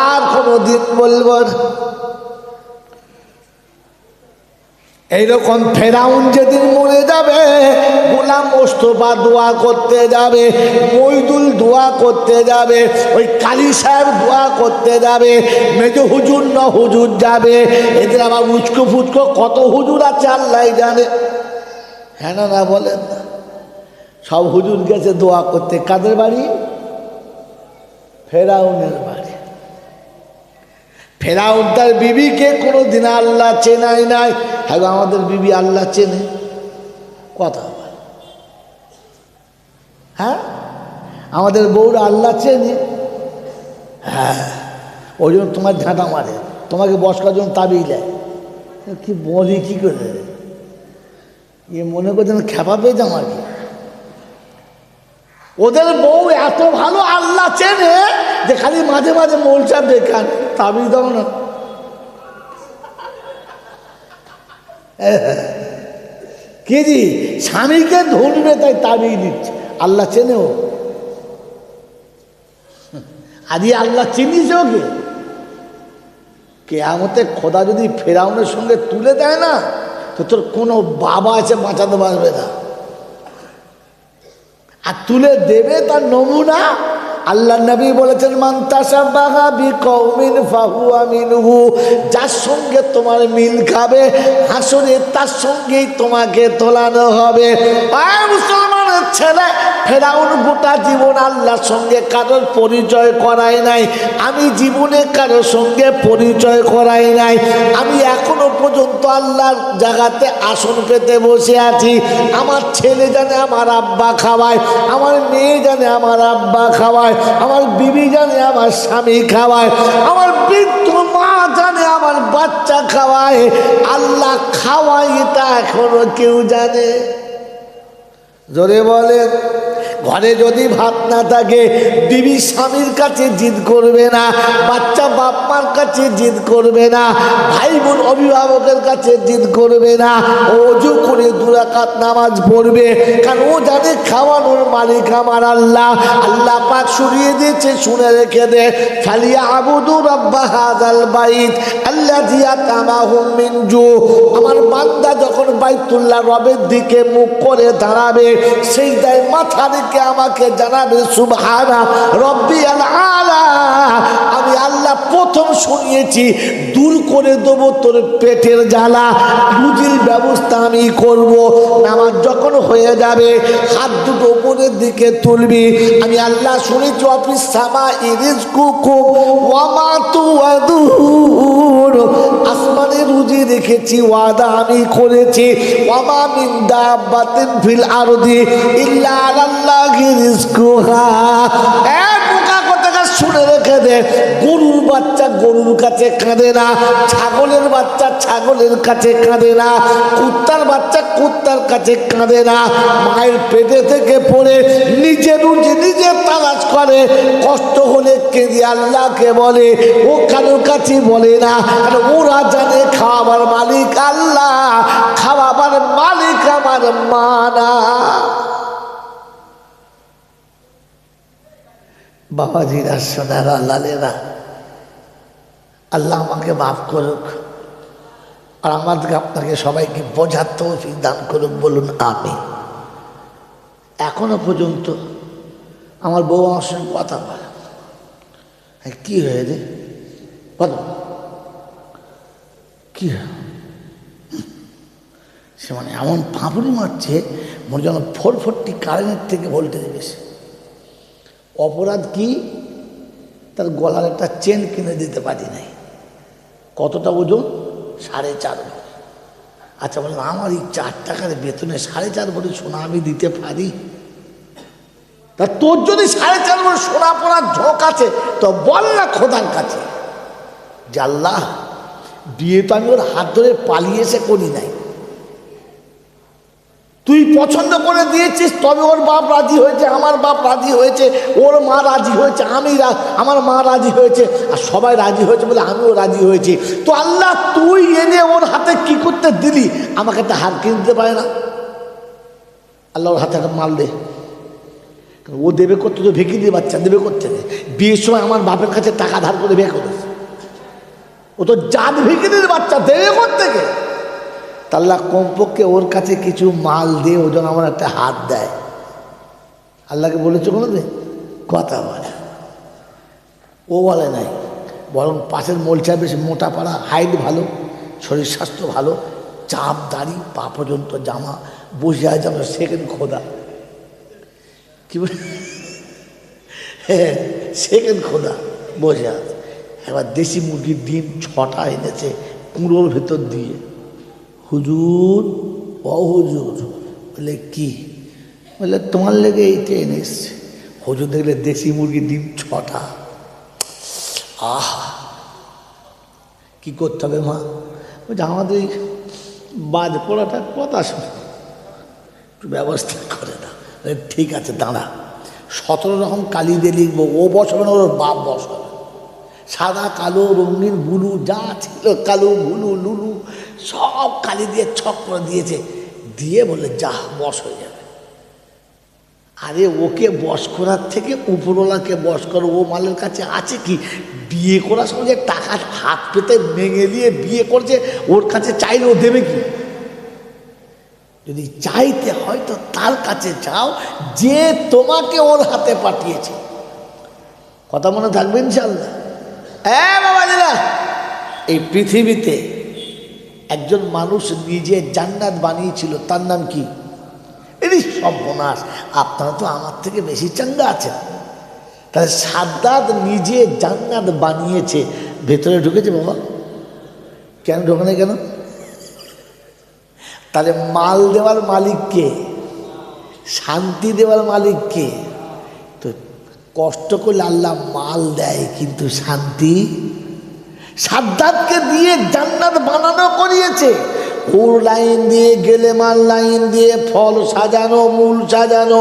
আর কোনোদিন বলবো না। এইরকম ফেরাউন যেদিন মরে যাবে, গোলাম মোস্তফা দোয়া করতে যাবে, মইদুল দোয়া করতে যাবে, ওই কালী সাহেব দোয়া করতে যাবে, মেজ হুজুর ন হুজুর যাবে, এদের আবার উচকো ফুচকো কত হুজুর আছে আল্লাহ জানে। হ্যাঁ না বলেন না? সব হুজুর গেছে দোয়া করতে, কাদের বাড়ি? ফেরাউনের বাড়ি। ফেরাউন তার বিবিকে কোনো দিন আল্লাহ চেনাই নাই। হ্যাঁ আমাদের বিবি আল্লাহ চেনে? কথা বল। হ্যাঁ আমাদের বউরা আল্লাহ চেনে? হ্যাঁ, ওই জন্য তোমার ঝাঁটা মারে, তোমাকে বসকার জন্য তাবিজ দেয়। কি বলি কি করে? এ মনে করছেন খেপা পেয়েছে আমাকে। ওদের বউ এত ভালো আল্লাহ চেনে যে খালি মাঝে মাঝে মৌলচাপ দেখান, তাবিজ দাও না। কি জি স্বামীকে ধরবে তাই তাবিজ দিচ্ছে, আল্লাহ চেনেও। আজই আল্লাহ চিনিস ওকে? কেয়ামতে খোদা যদি ফেরাউনের সঙ্গে তুলে দেয় না, তো তোর কোনো বাবা আছে বাঁচাতে পারবে না। আর তুলে দেবে তার নমুনা আল্লাহ নবী বলেছেন, মান তাশাব্বাহা বিকওমিন ফাহুয়া মিনহু, যার সঙ্গে তোমার মিল খাবে হাসরে তার সঙ্গেই তোমাকে তোলানো হবে। আয় মুসলমানের ছেলে, ফেরাউন গোটা জীবন আল্লাহর সঙ্গে কারোর পরিচয় করায় নাই, আমি জীবনে কারোর সঙ্গে পরিচয় করাই নাই। আমি এখনো পর্যন্ত আল্লাহর জায়গাতে আসন পেতে বসে আছি। আমার ছেলে জানে আমার আব্বা খাওয়ায়, আমার মেয়ে জানে আমার আব্বা খাওয়ায়, আমার বিবি জানে আমার স্বামী খাওয়ায়, আমার বৃদ্ধ মা জানে আমার বাচ্চা খাওয়ায়। আল্লাহ খাওয়ায় এটা এখনো কেউ জানে? জোরে বলেন। ঘরে যদি ভাত না থাকে, বিবি স্বামীর কাছে জিদ করবে না, বাচ্চা বাপ মার কাছে জিদ করবে না, ভাই বোন অভিভাবকের কাছে জিদ করবে না, ওযু করে 2 রাকাত নামাজ পড়বে, কারণ ও জানে খাওয়ানোর মালিক আমার আল্লাহ। আল্লাহ পাক শুনিয়ে দিয়েছে, শুনে রেখে দে, ফালিয়া আবুদু রাব্বা হাযাল বাইত আল্লাযী আতামাহুম মিন জু। আমার বান্দা যখন বাইতুল্লাহ রবের দিকে মুখ করে দাঁড়াবে, সিজদায় মাথা রেখে আমাকে জানাবে সুবহানা রব্বিয়াল আলা। আমি আল্লাহ প্রথম শুনিয়েছি, দূর করে দেবো তোর পেটের জ্বালা, রুজির ব্যবস্থা আমি করব। নামাজ যখন হয়ে যাবে হাত দুটো উপরের দিকে তুলবি। আমি আল্লাহ শুনেছি, অফিস সামা ইরিজকুকুম ওয়া মা তুআদুন, আসমানে রুজি রেখেছি, ওয়াদা আমি করেছি। ওয়া মা মিন দাব্বাতিন ফিল আরদি ইল্লা আলাল্লাহি রিজকুহা। এক বোকা কথা শুনে রেখে দে, গরুর বাচ্চা গরুর কাছে কাঁদে না, ছাগলের বাচ্চা ছাগলের কাছে কাঁদে না, কুত্তার বাচ্চা কুত্তার কাছে কাঁদে না। মায়ের পেটে থেকে পড়ে নিজে রুজি নিজে তালাশ করে, কষ্ট হলে কেঁদে আল্লাহকে বলে, ও কারোর কাছে বলে না, কারণ ওরা জানে খাওয়াবার মালিক আল্লাহ, খাওয়াবার মালিক আমার মা না। বাবাজিরা সোনারা লালেরা, আল্লাহ আমাকে মাফ করুক। আর আমাদেরকে আপনাকে সবাইকে বোঝার তৌফিক দান করুক, বলুন আমিন। এখনো পর্যন্ত আমার বউ আমার সঙ্গে কথা বলে, কি হয়েছে বলো, কি সে মানে এমন ফাঁপুড়ি মারছে মনে যেন 440 কারেন্টের থেকে ভোল্টেজ বেশি। অপরাধ কি? তার গলার একটা চেন কিনে দিতে পারি নাই। কতটা ওজন? 4.5 ভরি। আচ্ছা বললাম, আমার এই 4 টাকার বেতনে 4.5 ভরি সোনা আমি দিতে পারি? তা তোর যদি 4.5 ভরি সোনা পড়ার ঝোঁক আছে তো বল না খোদার কাছে যে আল্লাহ, বিয়ে তো আমি ওর হাত ধরে পালিয়ে এসে করি নাই, তুই পছন্দ করে দিয়েছিস, তবে ওর বাপ রাজি হয়েছে, আমার বাপ রাজি হয়েছে, ওর মা রাজি হয়েছে, আমার মা রাজি হয়েছে, আর সবাই রাজি হয়েছে বলে আমিও রাজি হয়েছি। তো আল্লাহ তুই এনে ওর হাতে কি করতে দিলি? আমাকে একটা হাত কিনে দিতে পারে না? আল্লাহ ওর হাতে একটা মাল দে। ও দেবে করতে, তো ভেকি দিয়ে বাচ্চা দেবে করতে। বিয়ের সময় আমার বাপের কাছে টাকা ধার করে বিয়ে করেছে, ও তো জাত ভেকি দিয়ে বাচ্চা দেবে করতে গে। আল্লাহ কমপক্ষে ওর কাছে কিছু মাল দিয়ে ওজন আমার একটা হাত দেয়। আল্লাহকে বলেছে কোনো দিন? কথা বলে, ও বলে নাই, বরং পাশের মোলচা বেশ মোটা পাড়া, হাইট ভালো, শরীর স্বাস্থ্য ভালো, চাপ দাড়ি, পা পর্যন্ত জামা, বসে আছে আমার সেকেন্ড খোদা। কি বলে? হ্যাঁ, সেকেন্ড খোদা বসে আছে। এবার দেশি মুরগির ডিম 6টা এনেছে কুঁড়োর ভেতর দিয়ে। হুজুর, ও হুজুর। বলে কি? বলে তোমার লেগে এইটা এনে এসছে। হুজুর দেখলে দেশি মুরগির ডিম 6টা। আহ, কি করতে হবে মা? বলছে আমাদের বাজ পড়াটা কথা শোনো, একটু ব্যবস্থা করে না। ঠিক আছে দাঁড়া, 17 রকম কালি দিয়ে লিখবো, ও বসাবে না, ওর বাপ বসাবে। সাদা কালো রঙিন বুলু যা ছিল, কালো বুলু লুলু সব কালি দিয়ে ছক করে দিয়েছে, দিয়ে বলে যা বশ হয়ে যাবে। আরে ওকে বশ করার থেকে উপরওয়ালাকে বশ করো। ও মালের কাছে আছে কি? বিয়ে করার সময় যে টাকা হাত পেতে ভেঙে দিয়ে বিয়ে করছে, ওর কাছে চাইলে ও দেবে কি? যদি চাইতে হয় তো তার কাছে যাও যে তোমাকে ওর হাতে পাঠিয়েছে। কথা মনে থাকবে ইনশাল্লাহ। বাবাজিরা, এই পৃথিবীতে একজন মানুষ নিজে জান্নাত বানিয়েছিল, তার নাম কি? এই সর্বনাশ, আপনারা তো আমার থেকে বেশি চাঙ্গা আছেন। তাহলে সাদ্দাত নিজে জান্নাত বানিয়েছে, ভেতরে ঢুকেছে বাবা? কেন ঢোকে না কেন? তাহলে মাল দেওয়ার মালিক কে? শান্তি দেওয়ার মালিক কে? তো কষ্ট করলে আল্লাহ মাল দেয়, কিন্তু শান্তি সাদ্দাতকে দিয়ে জান্নাত বানানো করিয়েছে। ওর লাইন দিয়ে গেলে মাল লাইন দিয়ে ফল সাজানো, মূল সাজানো,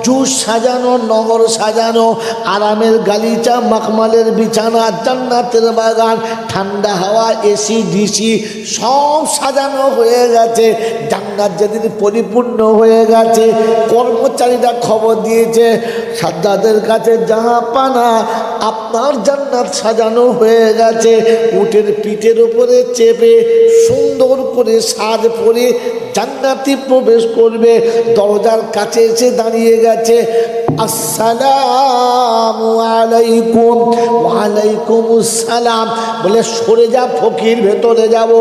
জুস সাজানো, নগর সাজানো, আরামের গালিচা, মাখমালের বিছানা, জান্নাতের বাগান, ঠান্ডা হাওয়া, এসি ডিসি সব সাজানো হয়ে গেছে। জান্নাত যেদিন পরিপূর্ণ হয়ে গেছে, কর্মচারীরা খবর দিয়েছে সাদ্দাতের কাছে, জাহাপানা আপনার জান্নাত সাজানো হয়ে গেছে। উটের পিঠের উপরে চেপে সুন্দর করে সাজ পরে জান্নাতে প্রবেশ করবে। দরজার কাছে এসে দাঁড়িয়ে গেছে, আসসালামু আলাইকুম। ওয়ালাইকুমুস সালাম। বলে সরে যা ফকির, ভেতরে যাব।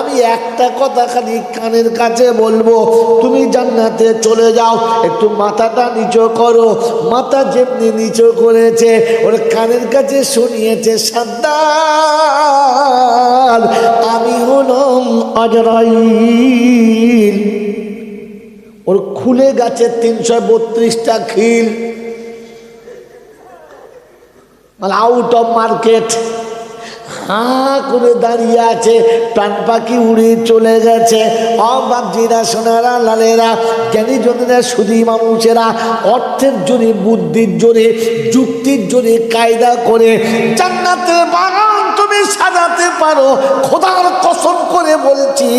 আমি একটা কথা খালি কানের কাছে বলবো, তুমি জান্নাতে চলে যাও, একটু মাথাটা নিচু করো। মাথা যেমনি নিচু করেছে, ওর কানের কাছে শুনিয়েছে, সাদ্দাত আমি হলাম আজরাইল। ওর খুলে গেছে 332টা খিল, মানে আউট অফ মার্কেট। হাঁ করে দাঁড়িয়ে আছে, প্রাণ পাখি উড়ে চলে গেছে। বাপজিরা, সোনারা, লালেরা, জ্ঞানী জনেরা, সুধী মানুষেরা অর্থের জোরে, বুদ্ধির জোরে, যুক্তির জোরে কায়দা করে জান্নাতের বাগান তুমি সাজাতে পারো। খোদার কসম করে বলছি,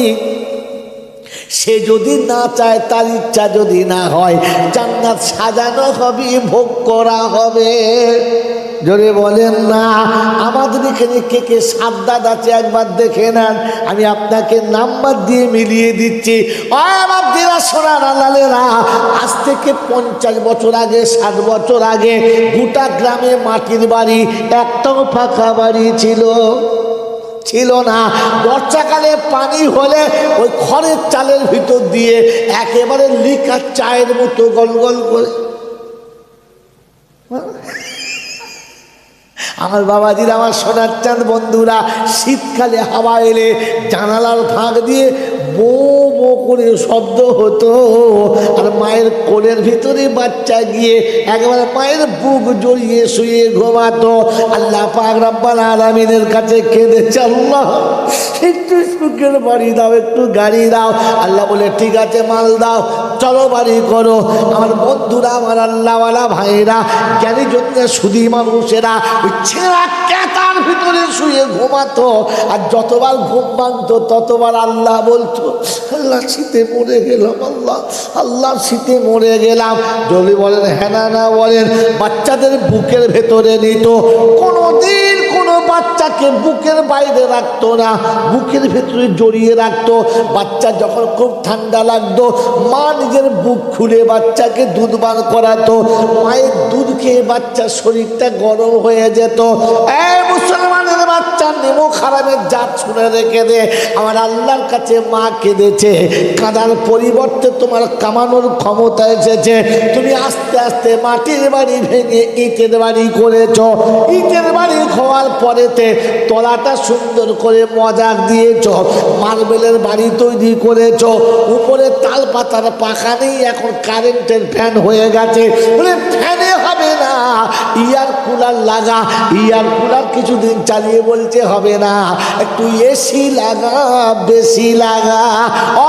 সে যদি না চায়, তার ইচ্ছা যদি না হয়, জান্নাত সাজানো হবে, ভোগ করা হবে। জোরে বলেন না। আমাদের এখানে কে কে সাদ্দাত আছে একবার দেখে নেন, আমি আপনাকে নাম্বার দিয়ে মিলিয়ে দিচ্ছি। আমার দিরা সোনার আলালেরা, আজ থেকে 50 বছর আগে 60 বছর আগে গোটা গ্রামে মাটির বাড়ি, একটাও ফাঁকা বাড়ি ছিল না। বর্ষাকালে পানি হলে ওই খড়ের চালের ভিতর দিয়ে একেবারে লিকার চায়ের মতো গল গল করে। আমার বাবাজির, আমার সোনার চাঁদ বন্ধুরা, শীতকালে হাওয়া এলে জানালার ফাঁক দিয়ে বো বো করে শব্দ হতো, আর মায়ের কোলের ভিতরে বাচ্চা গিয়ে একেবারে মায়ের বুক জড়িয়ে শুয়ে ঘুমাতো। আল্লাহ পাক রব্বুল আলামিনের কাছে কেঁদেছে, আল্লাহ একটু সুখের বাড়ি দাও, একটু গাড়ি দাও। আল্লাহ বলে ঠিক আছে, মাল দাও, চলো বাড়ি করো। আমার বন্ধুরা, আমার আল্লাহওয়ালা ভাইরা, জ্ঞানী জন্য সুধী মানুষেরা ওই ছেঁড়া কেতার ভিতরে শুয়ে ঘুমাতো, আর যতবার ঘুম ভাঙতো ততবার আল্লাহ বলতো, আল্লাহ শীতে মরে গেলাম, আল্লাহ শীতে মরে গেলাম। যদি বলেন হ্যাঁ না বলেন, বাচ্চাদের বুকের ভেতরে নিত, কোনোদিন কোনো বাচ্চাকে বুকের বাইরে রাখতো না, বুকের ভেতরে জড়িয়ে রাখতো। বাচ্চা যখন খুব ঠান্ডা লাগতো, মা নিজের বুক খুলে বাচ্চাকে দুধ পান করাতো। মায়ের দুধ খেয়ে বাচ্চার শরীরটা গরম হয়ে যেত। এই মুসলমানের বাচ্চা, নেমো খারাপের জাত শুনে রেখে দে, আমার আল্লাহর কাছে মা কেঁদেছে। কাঁদার পরিবর্তে তোমার কামানোর ক্ষমতা এসেছে। তুমি আস্তে আস্তে মাটির বাড়ি ভেঙে ইটের বাড়ি করেছ। ইটের বাড়ি হওয়ার পরেতে তলাটা সুন্দর করে মজাক দিয়েছ, মার্বেলের বাড়ি তৈরি করেছ, উপরে তাল পাতার পাখা নেই, এখন কারেন্টের ফ্যান হয়ে গেছে। বলে ফ্যানে হবে না, ইয়ার কুলার লাগা। ইয়ার কুলার কিছুদিন চালিয়ে বলছে হবে না, একটু এসি লাগা, বেশি লাগা।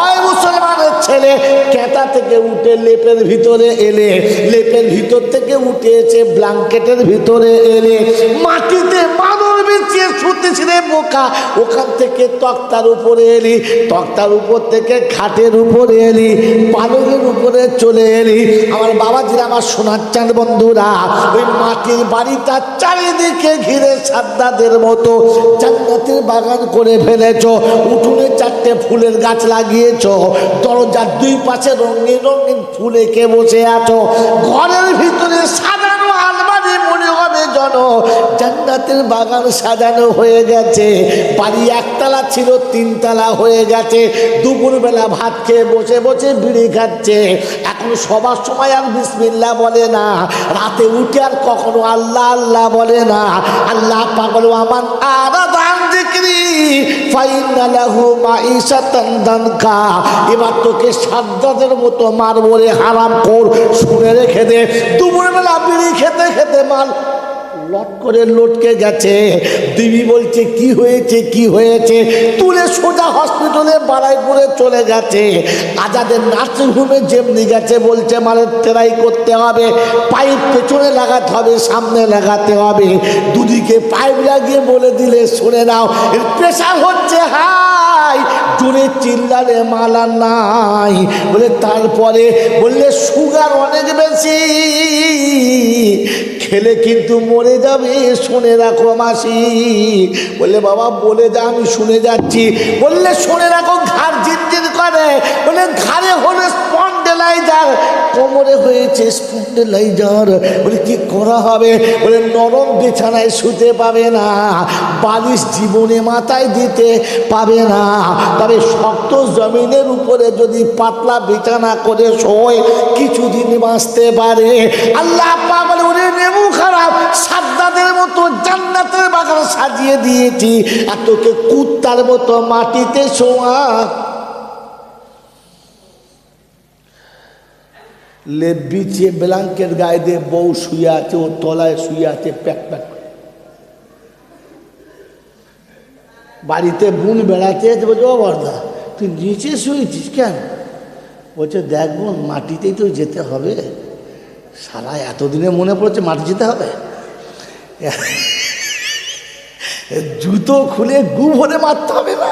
ওই মুসলমানের ছেলে কেতা থেকে উঠে লেপের ভিতরে এলে, লেপের ভিতর থেকে উঠে এসে ব্ল্যাঙ্কেটের ভিতরে এলে, মাটিতে মাদুর বিছিয়ে শুতেছিলে বোকা, ওখান থেকে তক্তার উপরে এলি, তক্তার উপর থেকে খাটের উপরে এলি, পালকের উপরে চলে এলি। আমার বাবাজিরা, আমার সোনার চাঁদ বন্ধুরা, ওই মাটির বাড়িটা চারিদিকে ঘিরে সাদ্দাদের মতো জান্নাতের বাগান করে ফেলেছ। উঠোনে 4টে ফুলের গাছ লাগিয়েছ, দরজার 2 পাশে রঙিন রঙিন ফুল এঁকে বসে আছো। ঘরের ভিতরে সাজানো আলমারি মনে হবে যেন জান্নাতের বাগান সাজানো হয়ে গেছে। বাড়ি 1 তলা ছিল 3 তলা হয়ে গেছে। দুপুরবেলা ভাত খেয়ে বসে বসে বিড়ি খাচ্ছে। এখন সবার সময় আর বিসমিল্লাহ বলে না, রাতে উঠে আর কখনো আল্লাহ আল্লাহ বলে না। আল্লাহ পাগল আমান আরাদান যিকরি ফাইন্না লাহু মাঈশাতান দানকা। এবার তোকে সাদ্দাদের মতো মারবো রে হারাম খোর, শুনে রেখে দে। দুপুরবেলা বিড়ি খেতে খেতে মাল লট করে লটকে গেছে। দিবি বলছে কি হয়েছে কি হয়েছে, তুলে সোজা হসপিটালে বারাইপুরে চলে গেছে। আজাদের নার্সিংহোমে যেমনি গেছে বলছে মালের ট্রাই করতে হবে, পাইপ পেছনে লাগাতে হবে, সামনে লাগাতে হবে। দুদিকে পাইপ লাগিয়ে বলে দিলে শুনে নাও এর প্রেশার হচ্ছে হাই, জোরে চিল্লালে মালা নাই। বলে তারপরে বললে সুগার অনেক বেশি, খেলে কিন্তু মরে যাবে, শুনে রাখো মাসি। বললে বাবা বলে যা, আমি শুনে যাচ্ছি। বললে শুনে রাখো, ঘাড় ঝিনঝিন করে। বলে ঘাড়ে হলো স্পন্ডেলাইজার, কোমরে হয়েছে স্পন্ডেলাইজার। বলে কি করা হবে? বলে নরম বিছানায় শুতে পাবে না, বালিশ জীবনে মাথায় দিতে পাবে না, তবে শক্ত জমিনের উপরে যদি পাতলা বিছানা করে শোয় কিছুদিন বাঁচতে পারে। আল্লাহ পাক বলে ওরে নেমু খারাপ, সাদ্দাদের মতো জান্নাতের বাগান সাজিয়ে দিয়েছি, আর তোকে কুত্তার মতো মাটিতে শোয়া। লেপ বিছিয়ে ব্ল্যাঙ্কেট গায়ে দিয়ে বউ শুয়ে আছে, ও তলায় শুয়ে আছে প্যাক প্যাক। বাড়িতে বোন বেড়াতে বলছে ও বর্দা তুই নিচে শুয়েছিস কেন? বলছে দেখ বোন, মাটিতেই তো যেতে হবে। সারা এতদিনে মনে পড়ছে মাটি যেতে হবে। জুতো খুলে গু ভরে মারতে হবে না,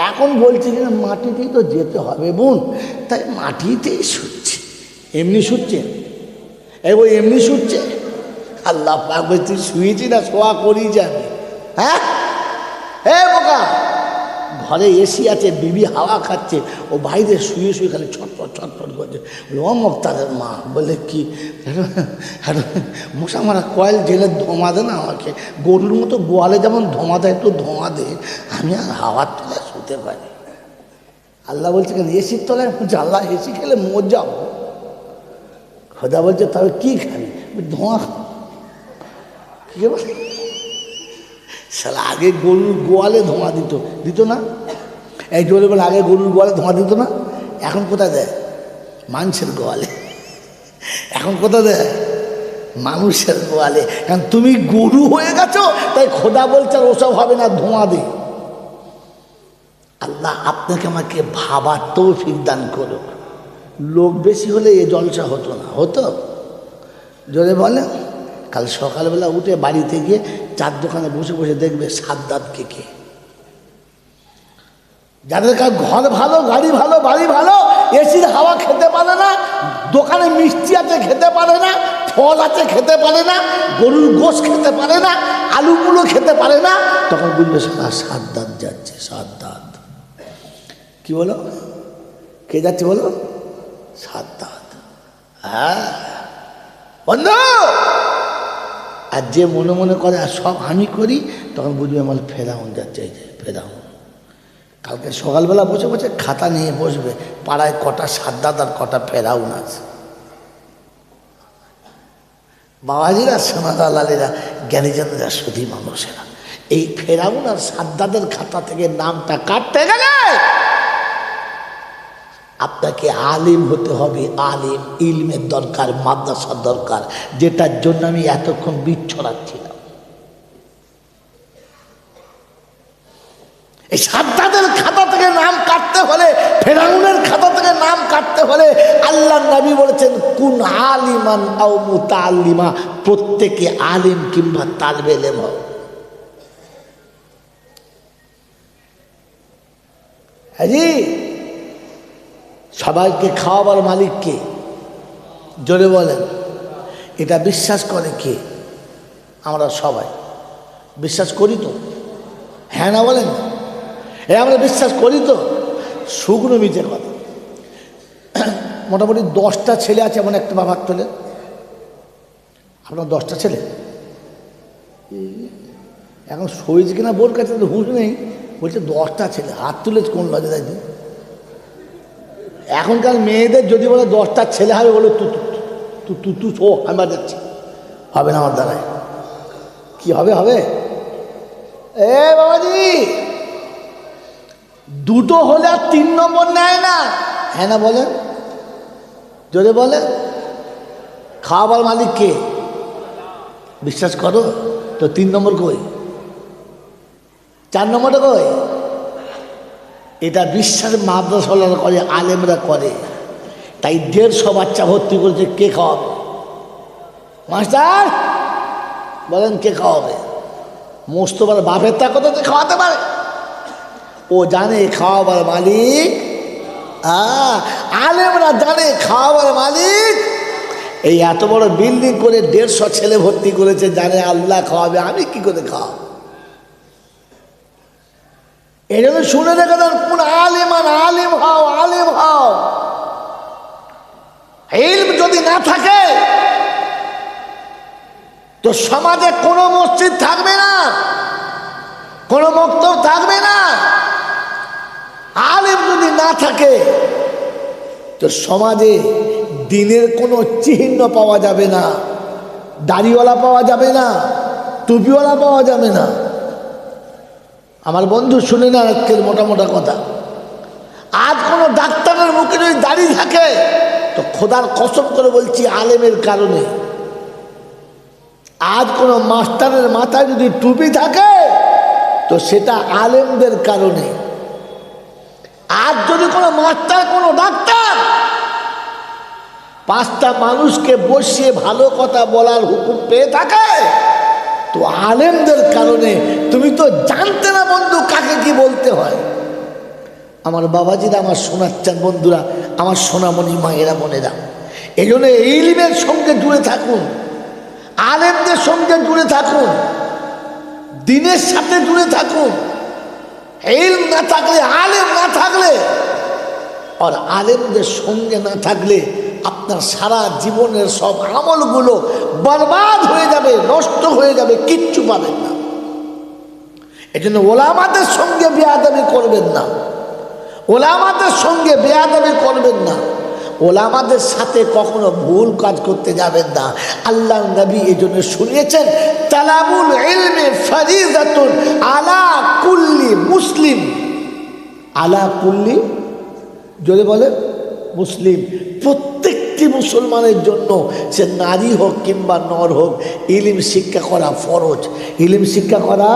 এখন বলছে যে মাটিতেই তো যেতে হবে বোন, তাই মাটিতেই শুচ্ছে। এমনি শুচ্ছে? এই বই এমনি শুচ্ছে? আল্লাহ পাক বলে তুই শুয়েছি না শোয়া করি যাবি। হ্যাঁ হে বোকা, ঘরে এসি আছে, বিবি হাওয়া খাচ্ছে, ও বাইরে শুয়ে শুয়ে খালি ছটফট ছটফট করছে। ও মোক্তারের মা বলে কি মশা মারা কয়েল জেলে ধোঁয়া দে না আমাকে, গরুর মতো গোয়ালে যেমন ধোঁয়া দেয় একটু ধোঁয়া দে, আমি আর হাওয়ার তলায় শুতে পারি। আল্লাহ বলছে কেন এসির তলায়? বলছে আল্লাহ এসি খেলে মর যাবো। খোদা বলছে তবে কি খাবি? ধোঁয়া। কি বলে সালা আগে গরুর গোয়ালে ধোঁয়া দিত না? এই জোরে বলে আগে গরুর গোয়ালে ধোঁয়া দিত না, এখন কোথায় দেয়? মানুষের গোয়ালে। এখন কোথায় দেয়? মানুষের গোয়ালে। কারণ তুমি গরু হয়ে গেছো, তাই খোদা বলছে ওসব হবে না, ধোঁয়া দে। আল্লাহ আপনাকে আমাকে ভাবার তৌফিক দান করুক। লোক বেশি হলে এ জলসা হতো না, হতো? জোরে বলে। কাল সকালবেলা উঠে বাড়িতে গিয়ে চার দোকানে বসে বসে দেখবে সাদ্দাত কে, যাদের ঘর ভালো, গাড়ি ভালো, বাড়ি ভালো, এসির হাওয়া খেতে পারে না, দোকানে মিষ্টি আছে খেতে পারে না, ফল আছে খেতে পারে না, গরুর গোশ খেতে পারে না, আলুগুলো খেতে পারে না, তখন বুঝবে সাদ্দাত যাচ্ছে। সাদ্দাত কি বলো? কে যাচ্ছে বলো? সাদ্দাত। হ্যাঁ বন্ধু। আর যে মনে মনে করে আর সব আমি করি, তখন বুঝবে আমার ফেরাউন যাচ্ছে। এই যে ফেরাউন কালকে সকালবেলা বসে বসে খাতা নিয়ে বসবে, পাড়ায় কটা সাদ্দাত আর কটা ফেরাউন আছে। বাবাজিরা, সোনাদালালেরা, জ্ঞানীজনেরা, শুধু মানুষেরা, এই ফেরাউন আর সাদ্দাতের খাতা থেকে নামটা কাটতে গেলে আপনাকে আলিম হতে হবে। আলিম, ইলমের দরকার, মাদ্রাসার দরকার, যেটার জন্য আমি এতক্ষণ বীজ ছড়াচ্ছিলাম। এই সাদ্দাতের খাতা থেকে নাম কাটতে হলে, ফেরাউনের খাতা থেকে নাম কাটতে হলে আল্লাহ নবী বলেছেন কুন আলিমান আও মুতাআল্লিমা, প্রত্যেকে আলিম কিংবা তালবে ইলম হও। হাজি, সবাইকে খাওয়াবার মালিক কে? জোরে বলেন। এটা বিশ্বাস করে কে? আমরা সবাই বিশ্বাস করি তো? হ্যাঁ না বলেন? আমরা বিশ্বাস করি তো? শুকনো মিছে কথা। মোটামুটি 10টা ছেলে আছে এমন একটা বাবার তোলে। আপনার 10টা ছেলে? এখন সইজ কিনা বোর কাছে হুঁশ নেই, বলছে 10টা ছেলে। হাত তুলে কোন লজে যাই? এখনকার মেয়েদের যদি বলে 10টা ছেলে হবে, বলে তু ও আমি যাচ্ছি, হবে না আমার দ্বারায়। কি হবে? হবে? এ বাবাজি, 2টো হলে আর 3 নম্বর নেয় না। হ্যাঁ না বলেন? যদি বলে খাওয়াবার মালিক কে? বিশ্বাস করো তো? 3 নম্বর কই? 4 নম্বরটা কই? এটা বিশ্বাস মাদ্রাসা করে, আলেমরা করে। তাই 150 বাচ্চা ভর্তি করেছে। কে খাওয়াবে? মাস্টার বলেন কে খাওয়াবে? মোস্তফার বাপের তা কোথাতে খাওয়াতে পারে? ও জানে খাওয়াবার মালিক। আলেমরা জানে খাওয়াবার মালিক। এই এত বড় বিল্ডিং করে 150 ছেলে ভর্তি করেছে, জানে আল্লাহ খাওয়াবে, আমি কি করে খাওয়াবো? এই জন্য শুনে রেখে দেন, কোন আলিমান আলিম হও, আলিম হও। ইলম যদি না থাকে তো সমাজে কোনো মসজিদ থাকবে না, কোনো মক্তব থাকবে না। আলিম যদি না থাকে তো সমাজে দিনের কোনো চিহ্ন পাওয়া যাবে না, দাড়িওয়ালা পাওয়া যাবে না, টুপিওয়ালা পাওয়া যাবে না। আমার বন্ধু শুনে না আজকের মোটা কথা। আজ কোনো ডাক্তারের মুখে যদি দাড়ি থাকে তো খোদার কসম করে বলছি আলেমের কারণে। আজ কোনো মাস্টারের মাথায় যদি টুপি থাকে তো সেটা আলেমদের কারণে। আজ যদি কোনো মাস্টার, কোনো ডাক্তার 5টা মানুষকে বসিয়ে ভালো কথা বলার হুকুম পেয়ে থাকে তো আলেমদের কারণে। তুমি তো জানতে না বন্ধু কাকে কি বলতে হয়। আমার বাবাজিরা, আমার সোনাচ্চার বন্ধুরা, আমার সোনামণি মায়েরা, বোনেরা, এই জন্য ইলমের সঙ্গে জুড়ে থাকুন। আলেমদের সঙ্গে জুড়ে থাকুন, দিনের সাথে জুড়ে থাকুন। ইলম না থাকলে, আলেম না থাকলে, আর আলেমদের সঙ্গে না থাকলে আপনার সারা জীবনের সব আমলগুলো বরবাদ হয়ে যাবে, নষ্ট হয়ে যাবে, কিচ্ছু পাবেন না। এজন্য ওলামাদের সঙ্গে বেয়াদবি করবেন না, ওলামাদের সঙ্গে বেয়াদবি করবেন না, ওলামাদের সাথে কখনো ভুল কাজ করতে যাবেন না। আল্লাহ নবী এজন্য শুনিয়েছেন, তালাবুল ইলমি ফরিজাতুন আলা কুল্লি মুসলিম, আলা কুল্লি, জোরে বলে, মুসলিম, প্রত্যেকটি মুসলমানের জন্য, সে নারী হোক কিংবা নর হোক, ইলম শিক্ষা করা ফরজ। ইলম শিক্ষা করা,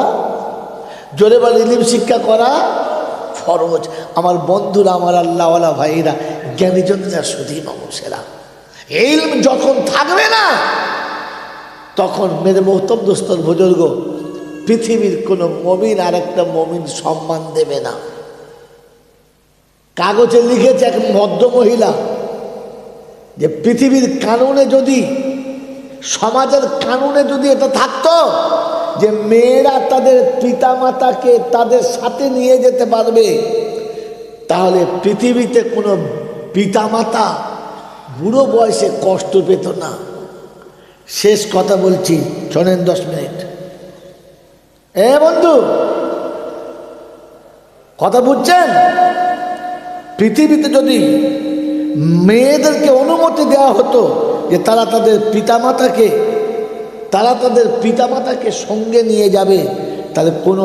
জোরে বলে, ইলম শিক্ষা করা ফরজ। আমার বন্ধুরা, আমার আল্লাহওয়ালা ভাইরা, জ্ঞানীজনরা, সুধী মানুষেরা, ইলম যখন থাকবে না, তখন মেরে মোহতম দোস্তর বুজুর্গ, পৃথিবীর কোনো মমিন আর একটা মমিন সম্মান দেবে না। কাগজে লিখেছে এক ভদ্র মহিলা যে পৃথিবীর কানুনে যদি, সমাজের কানুনে যদি এটা থাকতো যে মেয়েরা তাদের পিতামাতাকে তাদের সাথে নিয়ে যেতে পারবে, তাহলে পৃথিবীতে কোনো পিতামাতা বুড়ো বয়সে কষ্ট পেত না। শেষ কথা বলছি, শোনেন 10 মিনিট। বন্ধু, কথা বুঝছেন? পৃথিবীতে যদি মেয়েদেরকে অনুমতি দেওয়া হতো যে তারা তাদের পিতামাতাকে সঙ্গে নিয়ে যাবে, তাহলে কোনো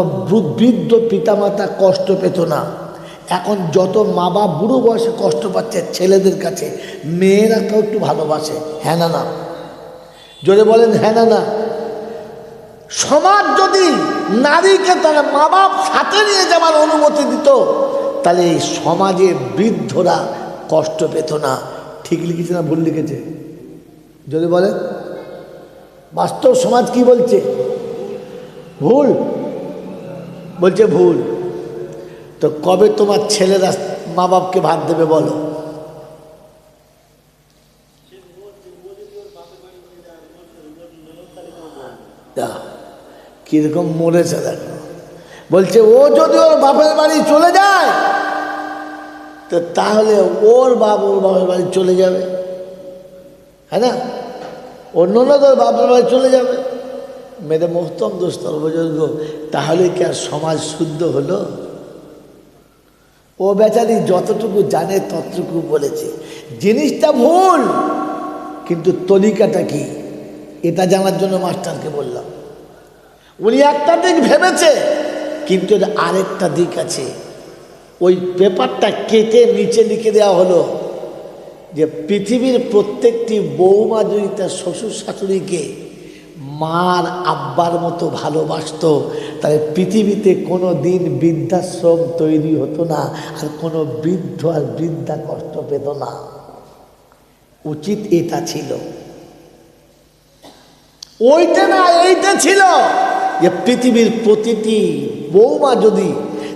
বৃদ্ধ পিতামাতা কষ্ট পেত না। এখন যত মা বাপ বুড়ো বয়সে কষ্ট পাচ্ছে ছেলেদের কাছে, মেয়েরা তো একটু ভালোবাসে, হ্যাঁ না? না জোরে বলেন, হ্যাঁ না? সমাজ যদি নারীকে তার মা বাপ সাথে নিয়ে যাওয়ার অনুমতি দিত, তাহলে এই সমাজে বৃদ্ধরা কষ্ট পেত না। ঠিক লিখেছে না ভুল লিখেছে? যদি বলে, বাস্তব সমাজ কি বলছে? ভুল বলছে, ভুল। তো কবে তোমার ছেলেরা মা বাপকে ভাত দেবে বলো? কিরকম মরেছে দেখো। বলছে ও যদি ওর বাপের বাড়ি চলে যায়, তো তাহলে ওর বাপের বাড়ি চলে যাবে, হ্যাঁ না? অন্য তোর বাপের বাড়ি চলে যাবে। মেরে মোহতম দোস্তর বুজুর্গ, তাহলে কি আর সমাজ শুদ্ধ হলো? ও বেচারি যতটুকু জানে ততটুকু বলেছে। জিনিসটা ভুল, কিন্তু তরিকাটা কি এটা জানার জন্য মাস্টারকে বললাম। উনি একটা দিক ভেবেছে, কিন্তু আরেকটা দিক আছে। ওই পেপারটা কেটে নিচে লিখে দেওয়া হলো যে পৃথিবীর প্রত্যেকটি বৌমা যদি তার শ্বশুর শাশুড়িকে মার আব্বার মতো ভালোবাসতো, তাহলে পৃথিবীতে কোনো দিন বৃদ্ধাশ্রম তৈরি হতো না, আর কোনো বৃদ্ধ আর বৃদ্ধা কষ্ট পেত না। উচিত এটা ছিল, ওইটা না, এইটা ছিল যে পৃথিবীর প্রতিটি বৌমা যদি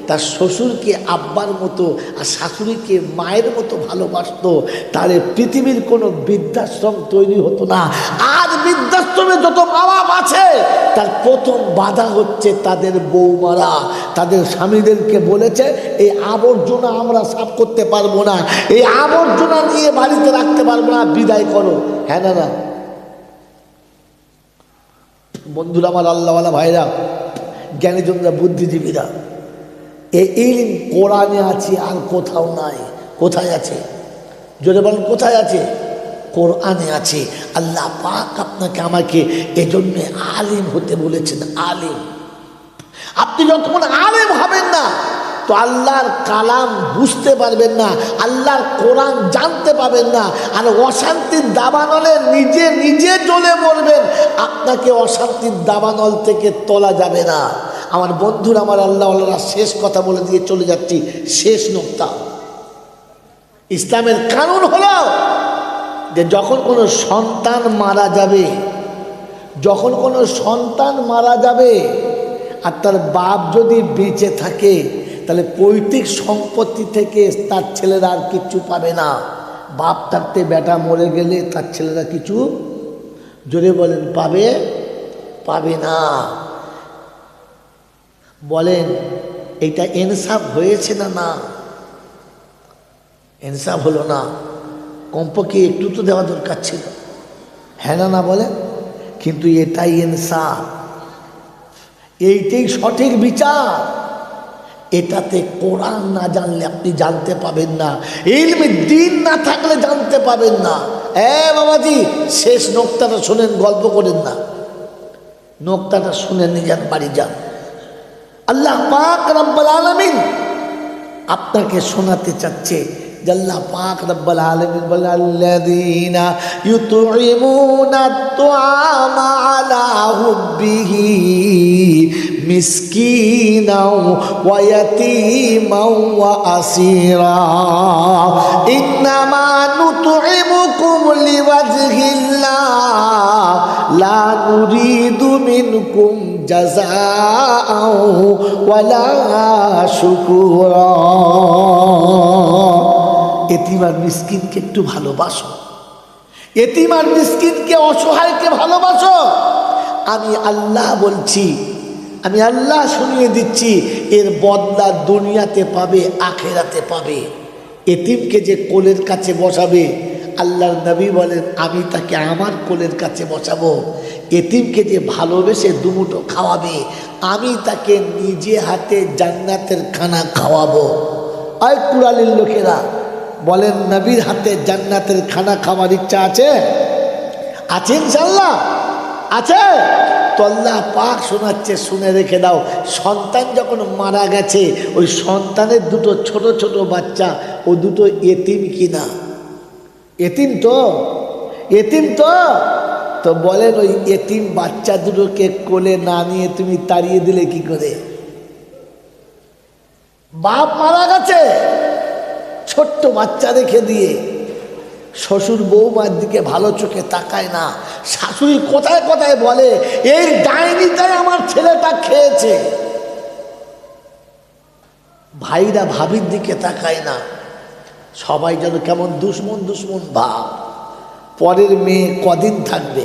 তার শ্বশুরকে আব্বার মতো আর শাশুড়িকে মায়ের মতো ভালোবাসতো, তাহলে পৃথিবীর কোনো বৃদ্ধাশ্রম তৈরি হতো না। আর বৃদ্ধাশ্রমে যত মা বাপ আছে, তার প্রথম বাধা হচ্ছে তাদের বৌমারা। তাদের স্বামীদেরকে বলেছে, এই আবর্জনা আমরা সাফ করতে পারবো না, এই আবর্জনা নিয়ে বাড়িতে রাখতে পারবো না, বিদায় করো, হ্যাঁ না? বন্ধুরা, আমার আল্লাহওয়ালা ভাইরা, জ্ঞানীজনরা, বুদ্ধিজীবীরা, এই ইলম কোরআনে আছে, আর কোথাও নাই। কোথায় আছে? জোরে বলেন, কোথায় আছে? কোরআনে আছে। আল্লাহ পাক আপনাকে আমাকে এজন্য আলিম হতে বলেছেন। আলিম, আপনি যতক্ষণ আলিম হবেন না, তো আল্লাহর কালাম বুঝতে পারবেন না, আল্লাহর কোরআন জানতে পারবেন না। আর অশান্তির দাবানলে নিজে নিজে জ্বলে মরবেন, আপনাকে অশান্তির দাবানল থেকে তোলা যাবে না। আমার বন্ধুরা, আমার আল্লাহওয়ালারা, শেষ কথা বলে দিয়ে চলে যাচ্ছি, শেষ নোক্তা। ইসলামের কানুন হলো যে যখন কোনো সন্তান মারা যাবে, যখন কোনো সন্তান মারা যাবে আর তার বাপ যদি বেঁচে থাকে, তাহলে পৈতৃক সম্পত্তি থেকে তার ছেলেরা আর কিচ্ছু পাবে না। বাপ থাকতে বেটা মরে গেলে তার ছেলেরা কিছু, জোরে বলেন, পাবে? পাবে না। বলেন এটা ইনসাফ হয়েছে না? না, ইনসাফ হলো না। কমপক্ষে একটু তো দেওয়া দরকার ছিল, হ্যাঁ না? না বলেন? কিন্তু এটাই ইনসাফ, এইটাই সঠিক বিচার। এটাতে কোরআন না জানলে আপনি জানতে পাবেন না, ইলমে দ্বীন না থাকলে জানতে পাবেন না। বাবাজি, শেষ নোক্তাটা শোনেন, গল্প করেন না, নোক্তাটা শুনে নিজের বাড়ি যান। আল্লাহ পাক রব্বুল আলামিন আপনাকে শোনাতে চাচ্ছে যে আল্লাহ পাক রব্বুল আলামিন বলেন, আল্লাযীনা ইউতঈমুনা আত-তুআমা আলা হুব্বিহি মিসকিনাও ওয়া ইয়াতীমাও ওয়া আসীরা ইন্নামা নুতঈমুকুম লিওয়াজহিল্লাহ লা নুরিদু মিনকুম জাযাআও ওয়ালা শুকুরা। এতিম আর মিসকিনকে একটু ভালোবাসো, এতিম আর মিসকিনকে, অসহায়কে ভালোবাসো। আমি আল্লাহ বলছি, আমি আল্লাহ শুনিয়ে দিচ্ছি, এর বদলা দুনিয়াতে পাবে, আখেরাতে পাবে। এতিমকে যে কোলের কাছে বসাবে, আল্লাহর নবী বলেন আমি তাকে আমার কোলের কাছে বসাবো। এতিমকে যে ভালোবেসে দুমুঠো খাওয়াবে, আমি তাকে নিজে হাতে জান্নাতের খানা খাওয়াবো। আর কুড়ালির লোকেরা বলেন নবীর হাতে জান্নাতের খানা খাওয়ার ইচ্ছা আছে? আছে ইনশাআল্লাহ? আছে তো আল্লাহ পাক শোনাচ্ছে, শুনে রেখে দাও। সন্তান যখন মারা গেছে, ওই সন্তানের দুটো ছোট ছোট বাচ্চা, ও দুটো এতিম কিনা? এতিম তো, এতিম তো। তো বলেন ওই এতিম বাচ্চা দুটোকে কোলে না নিয়ে তুমি তাড়িয়ে দিলে কি করে? বাপ মারা গেছে, ছোট্ট বাচ্চা রেখে দিয়ে, শ্বশুর বৌমার দিকে ভালো চোখে তাকায় না, শাশুড়ি কোথায় কোথায় বলে এই ডাইনিটাই আমার ছেলেটা খেয়েছে, ভাইরা ভাবির দিকে তাকায় না, সবাই যেন কেমন দুশ্মন দুশ্মন ভাব। পরের মেয়ে কদিন থাকবে?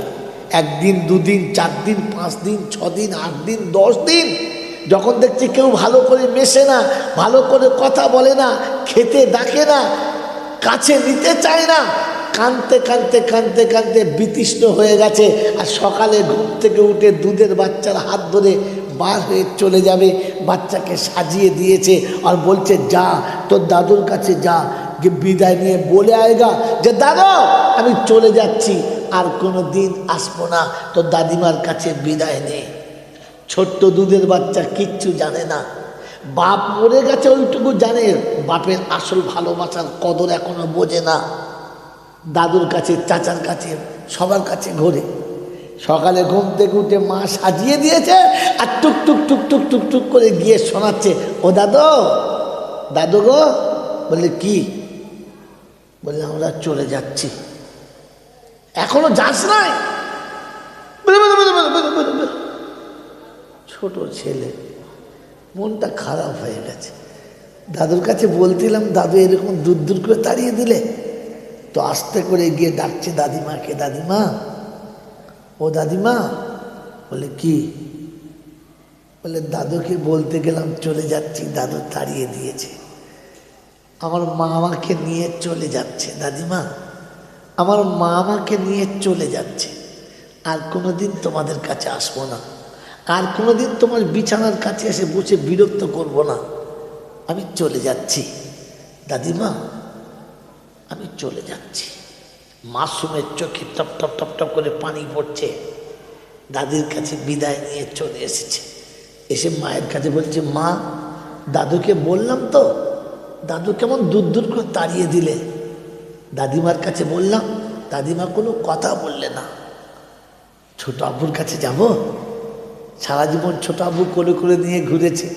একদিন, দুদিন, 4 দিন, 5 দিন, 6 দিন, 8 দিন, 10 দিন। যখন দেখছি কেউ ভালো করে মেশে না, ভালো করে কথা বলে না, খেতে ডাকে না, কাছে নিতে চায় না, কাঁদতে কাঁদতে কাঁদতে কাঁদতে বিতৃষ্ণ হয়ে গেছে, আর সকালে ঘুম থেকে উঠে দুধের বাচ্চার হাত ধরে বার হয়ে চলে যাবে, বাচ্চাকে সাজিয়ে দিয়েছে আর বলছে যা তোর দাদুর কাছে যা, বিদায় নিয়ে বলে আয়েগা যে দাদা আমি চলে যাচ্ছি, আর কোনো দিন আসবো না, তোর দাদিমার কাছে বিদায় নে। ছোট্ট দুধের বাচ্চা কিচ্ছু জানে না, বাপ মরে গেছে ওইটুকু জানে, বাপের আসল ভালোবাসার কদর এখনো বোঝে না। দাদুর কাছে, চাচার কাছে, সবার কাছে ঘোরে। সকালে ঘুম থেকে উঠে মা সাজিয়ে দিয়েছে, আর টুক টুক টুক টুক টুক টুক করে গিয়ে শোনাচ্ছে, ও দাদু, দাদু গো। বলে কি? বলে আমরা চলে যাচ্ছি। এখনো যাস নাই? ছোট ছেলে, মনটা খারাপ হয়ে গেছে। দাদুর কাছে বলছিলাম দাদু এরকম দূর দূর করে তাড়িয়ে দিলে, তো আস্তে করে গিয়ে ডাকছে দাদিমাকে, দাদিমা, ও দাদিমা। বলে কি? বলে দাদুকে বলতে গেলাম চলে যাচ্ছি, দাদু তাড়িয়ে দিয়েছে, আমার মা আমাকে নিয়ে চলে যাচ্ছে। দাদিমা, আমার মা আমাকে নিয়ে চলে যাচ্ছে, আর কোনোদিন তোমাদের কাছে আসবো না, আর কোনোদিন তোমার বিছানার কাছে এসে বসে বিরক্ত করব না, আমি চলে যাচ্ছি দাদিমা, আমি চলে যাচ্ছি। মাসুমের চোখে টপ টপ টপ টপ করে পানি পড়ছে। দাদির কাছে বিদায় নিয়ে চলে এসেছে, এসে মায়ের কাছে বলছে মা, দাদুকে বললাম তো, দাদু কেমন দূর দূর করে তাড়িয়ে দিলে। দাদিমার কাছে বললাম, দাদিমা কোনো কথা বললে না। ছোট আব্বুর কাছে যাব? সারা জীবন ছোট আব্বু কোলে কোলে নিয়ে ঘুরেছে,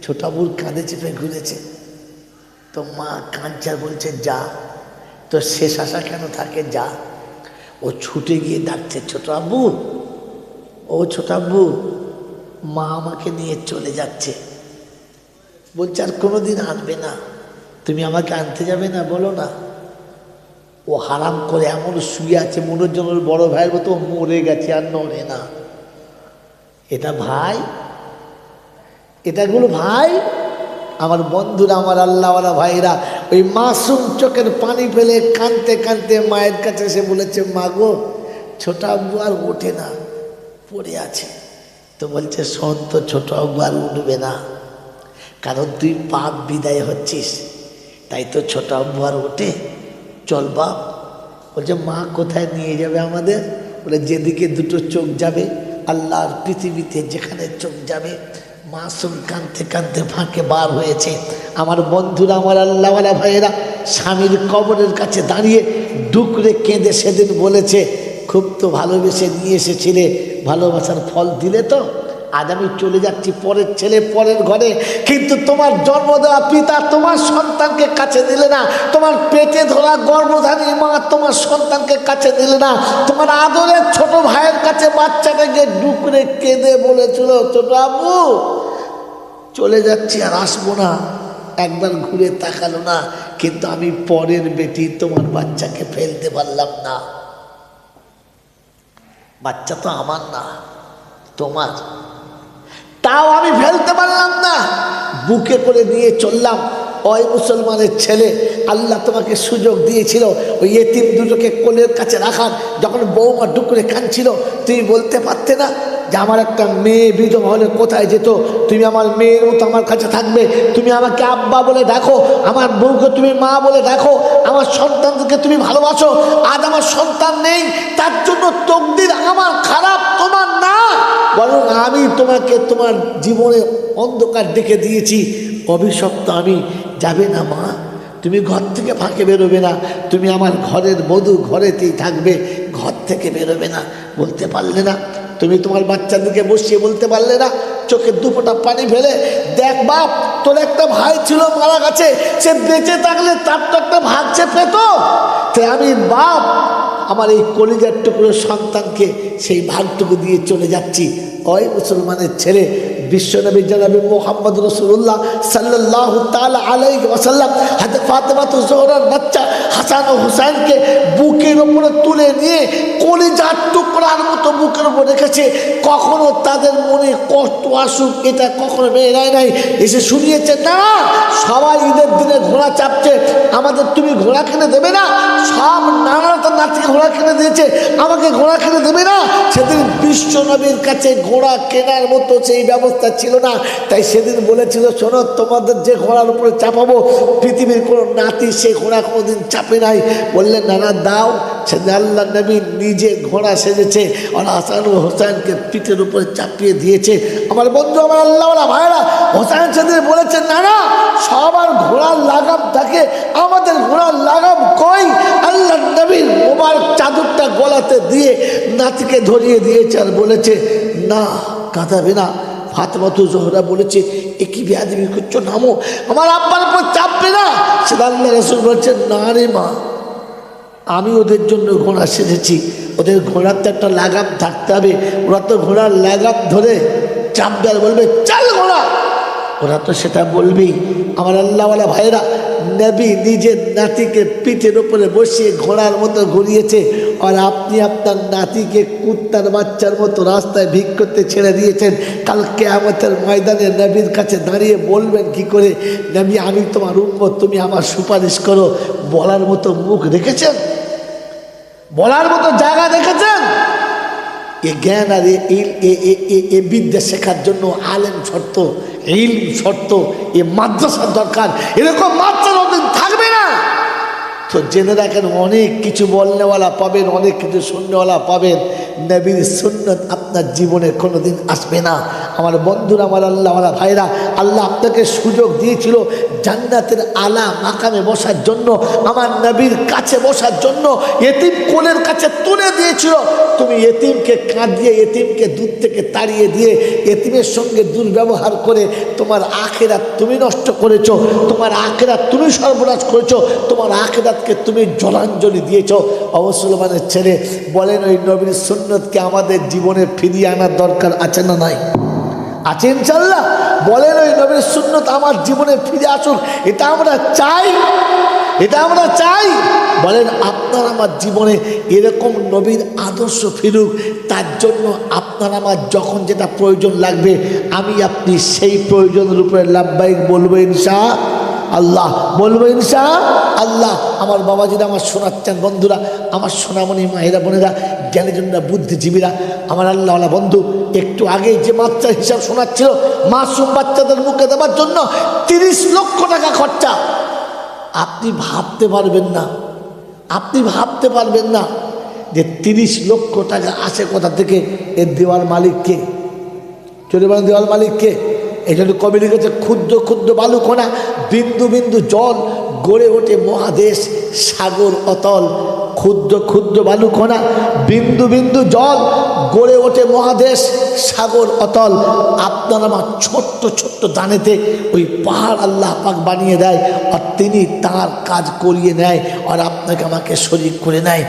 ছোট আব্বুর কাঁধে চেপে ঘুরেছে। তো মা কাঁদছে, বলছে যা, তো শেষ আশা কেন থাকে, যা। ও ছুটে গিয়ে ডাকছে, ছোট আব্বু, ও ছোট আব্বু, মা আমাকে নিয়ে চলে যাচ্ছে। বলছে আর কোনোদিন আনবে না, তুমি আমাকে আনতে যাবে না? বলো না। ও হারাম করে এমন শুয়ে আছে মনের জন্য বড় ভাইয়ের মতো মরে গেছে আর নড়ে না। এটা ভাই, এটাগুলো ভাই? আমার বন্ধুরা, আমার আল্লাহওয়ালা ভাইরা, ওই মাসুম চোখের পানি ফেলে কাঁদতে কাঁদতে মায়ের কাছে এসে বলেছে, মা গো, ছোট আব্বু আর ওঠে না, পড়ে আছে। তো বলছে, শোন, তো ছোট আব্বু আর উঠবে না, কারণ তুই পাপ বিদায় হচ্ছিস, তাই তো ছোট আব্বু আর ওঠে। চল বাপ। বলছে, মা কোথায় নিয়ে যাবে আমাদের? বলে, যেদিকে দুটো চোখ যাবে, আল্লাহর পৃথিবীতে যেখানে চোখ যাবে। মাসুম কাঁদতে কাঁদতে ফাঁকে বার হয়েছে। আমার বন্ধুরা, আমার আল্লাহওয়ালা ভাইয়েরা, স্বামীর কবরের কাছে দাঁড়িয়ে ডুকরে কেঁদে সেদিন বলেছে, খুব তো ভালোবেসে নিয়ে এসেছিলে, ভালোবাসার ফল দিলে তো? আজ আমি চলে যাচ্ছি পরের ছেলে পরের ঘরে, কিন্তু তোমার জন্ম দেওয়া পিতা তোমার সন্তানকে কাছে দিলে না, তোমার পেটে ধরা গর্ভধারী মা তোমার সন্তানকে কাছে দিলে না, তোমার আদরের ছোট ভাইয়ের কাছে বাচ্চাটাকে ডুকরে কেঁদে বলেছিল, ছোট আব্বু চলে যাচ্ছি, আর আসবো না। একবার ঘুরে তাকালো না, কিন্তু আমি পরের বেটি তোমার বাচ্চাকে ফেলতে পারলাম না। বাচ্চা তো আমার না, তোমার, তাও আমি ফেলতে পারলাম না, বুকে করে নিয়ে চললাম। ওই মুসলমানের ছেলে, আল্লাহ তোমাকে সুযোগ দিয়েছিল ওই এতিম দুটোকে কোলের কাছে রাখার। যখন বৌমা ডুকরে কাঁদছিল, তুমি বলতে পারতে না যে আমার একটা মেয়ে বিধবা হলে কোথায় যেত? তুমি আমার মেয়ের মতো আমার কাছে থাকবে, তুমি আমাকে আব্বা বলে ডাকো, আমার বউকে তুমি মা বলে ডাকো, আমার সন্তানকে তুমি ভালোবাসো। আজ আমার সন্তান নেই, তার জন্য তকদির আমার খারাপ, তোমার না, বরং আমি তোমাকে তোমার জীবনে অন্ধকার ডেকে দিয়েছি, অভিশপ্ত আমি। যাবে না মা, তুমি ঘর থেকে ফাঁকে বেরোবে না, তুমি আমার ঘরের বধূ, ঘরেতেই থাকবে, ঘর থেকে বেরোবে না। বলতে পারলে না? তুমি তোমার বাচ্চাদেরকে বসিয়ে বলতে পারলে না? চোখের দুপোটা পানি ফেলে, দেখ বাপ, তোর একটা ভাই ছিল মারা গেছে, সে বেঁচে থাকলে তার তো একটা ভাগ সে পেত, তাই আমি বাপ আমার এই কলিজার টুকরো সন্তানকে সেই ভাগটুকু দিয়ে চলে যাচ্ছি। ওই মুসলমানের ছেলে বিশ্বনবী জনাবি মুহাম্মদ রাসূলুল্লাহ সাল্লাল্লাহু তাআলা আলাইহি ওয়াসাল্লাম হযরত ফাতেমা জোহরার বাচ্চা হাসান ও হুসাইনকে বুকের উপরে তুলে নিয়ে কলিজার টুকরার মতো বুকের উপর রেখেছে। কখনো তাদের মনে কষ্ট আসুক এটা কখনো মেনে নেয় নাই। এসে শুনিয়েছে, না সবাই ঈদের দিনে ঘোড়া চাপছে, আমাদের তুমি ঘোড়া কিনে দেবে না? সব নানা তার নাতিকে ঘোড়া কিনে দিয়েছে, আমাকে ঘোড়া কিনে দেবে না? সেদিন বিশ্বনবীর কাছে ঘোড়া কেনার মতো সেই ব্যবস্থা ছিল না, তাই সেদিন বলেছিল, শোনো, তোমাদের যে ঘোড়ার উপরে চাপাবো পৃথিবীর কোনো নাতি সে ঘোড়া কোনোদিন চাপে নাই। বললেন, নানা দাও। সেদিন আল্লাহ নবী নিজে ঘোড়া সেজেছে আর হাসান ও হোসেনকে পিঠের উপরে চাপিয়ে দিয়েছে। আমার বন্ধু, আমার আল্লাহওয়ালা ভাইরা, হোসেন সেদিন বলেছে, নানা সবার ঘোড়ার লাগাম থাকে, আমাদের ঘোড়ার লাগাম কই? আল্লাহ নবীর মোবারক চাদরটা গলাতে দিয়ে নাতিকে ধরিয়ে দিয়েছে আর বলেছে, না কাঁদাবে না। ফাতেমা জোহরা বলেছে, এ কি বেয়াদবি করছো, নামো, আমার আব্বার উপর চাপবে না। সেটা আল্লাহ রাসূল বলছেন, না রে মা, আমি ওদের জন্য ঘোড়া সেজেছি, ওদের ঘোড়ার তো একটা লাগাম থাকতে হবে, ওরা তো ঘোড়ার লাগাম ধরে চাপবে আর বলবে চাল ঘোড়া, ওরা তো সেটা বলবেই। আমার আল্লাহওয়ালা ভাইরা, নবী নিজের নাতিকে পিঠের উপরে বসিয়ে ঘোড়ার মতো ঘুরিয়েছে, আর আপনি আপনার নাতিকে কুত্তার বাচ্চার মতো রাস্তায় ভিক করতে ছেড়ে দিয়েছেন। কাল কিয়ামতের ময়দানে নবীর কাছে দাঁড়িয়ে বলবেন কি করে, নবী আমি তোমার উম্মত, তুমি আমার সুপারিশ করো, বলার মতো মুখ রেখেছেন? বলার মতো জায়গা রেখেছেন? এ জ্ঞান আর এ বিদ্যা শেখার জন্য আলেম শর্ত, ইলম শর্ত, এ মাদ্রাসার দরকার। এরকম মাদ্রাসা ওদিন থাকবে না তো জেনে রাখেন, অনেক কিছু বলনেওয়ালা পাবেন, অনেক কিছু শুননেওয়ালা পাবেন, নবীর সুন্নত আপনার জীবনে কোনোদিন আসবে না। আমার বন্ধুরা, আমার আল্লাহওয়ালা ভাইরা, আল্লাহ আপনাকে সুযোগ দিয়েছিল জান্নাতের আলা মাকামে বসার জন্য, আমার নবীর কাছে বসার জন্য, এতিম কোলের কাছে তুলে দিয়েছিল। তুমি এতিমকে কাঁদিয়ে, এতিমকে দুধ থেকে তাড়িয়ে দিয়ে, এতিমের সঙ্গে দুর্ব্যবহার করে তোমার আখিরাত তুমি নষ্ট করেছো, তোমার আখিরাত তুমি সর্বনাশ করেছো, তোমার আখিরাতকে তুমি জলাঞ্জলি দিয়েছো। মুসলমানের ছেলে বলেন, ওই নবীর সুন্নতকে আমাদের জীবনে ফিরিয়ে আনার দরকার আছে না নাই? আছে ইনশাল্লাহ। বলেন, ওই নবীর সুন্নত আমার জীবনে ফিরে আসুক, এটা আমরা চাই, এটা আমরা চাই। বলেন আপনার আমার জীবনে এরকম নবীর আদর্শ ফিরুক, তার জন্য আপনার আমার যখন যেটা প্রয়োজন লাগবে আমি আপনি সেই প্রয়োজনের উপরে লাব্বাইক বলবো ইনশাআল্লাহ, বলবো ইনশাআল্লাহ। আমার বাবাজিরা, আমার শোনাচ্ছেন বন্ধুরা, আমার সোনামণি মায়েরা বোনেরা, জ্ঞানীজনরা, বুদ্ধিজীবীরা, আমার আল্লাহওয়ালা বন্ধু, একটু আগে যে মাত্রা হিসাব শোনাচ্ছিল মাসুম বাচ্চাদের মুখে দেওয়ার জন্য 30 লক্ষ টাকা খরচা। আপনি ভাবতে পারবেন না, আপনি ভাবতে পারবেন না যে 30 লক্ষ টাকা আসে কোথা থেকে। এর দেওয়ার মালিককে, চলে বলেন দেওয়ার মালিককে। এই জন্য কবি লিখেছে, ক্ষুদ্র ক্ষুদ্র বালুকণা বিন্দু বিন্দু জল গড়ে ওঠে মহাদেশ সাগর অতল। ক্ষুদ্র ক্ষুদ্র বালুকণা বিন্দু বিন্দু জল গড়ে ওঠে মহাদেশ সাগর অতল। আপনার আমার ছোট্ট ছোট্ট দানেতে ওই পাহাড় আল্লাহ পাক বানিয়ে দেয়, আর তিনি তার কাজ করিয়ে নেয়, আর আপনাকে আমাকে শরীক করে নেয়।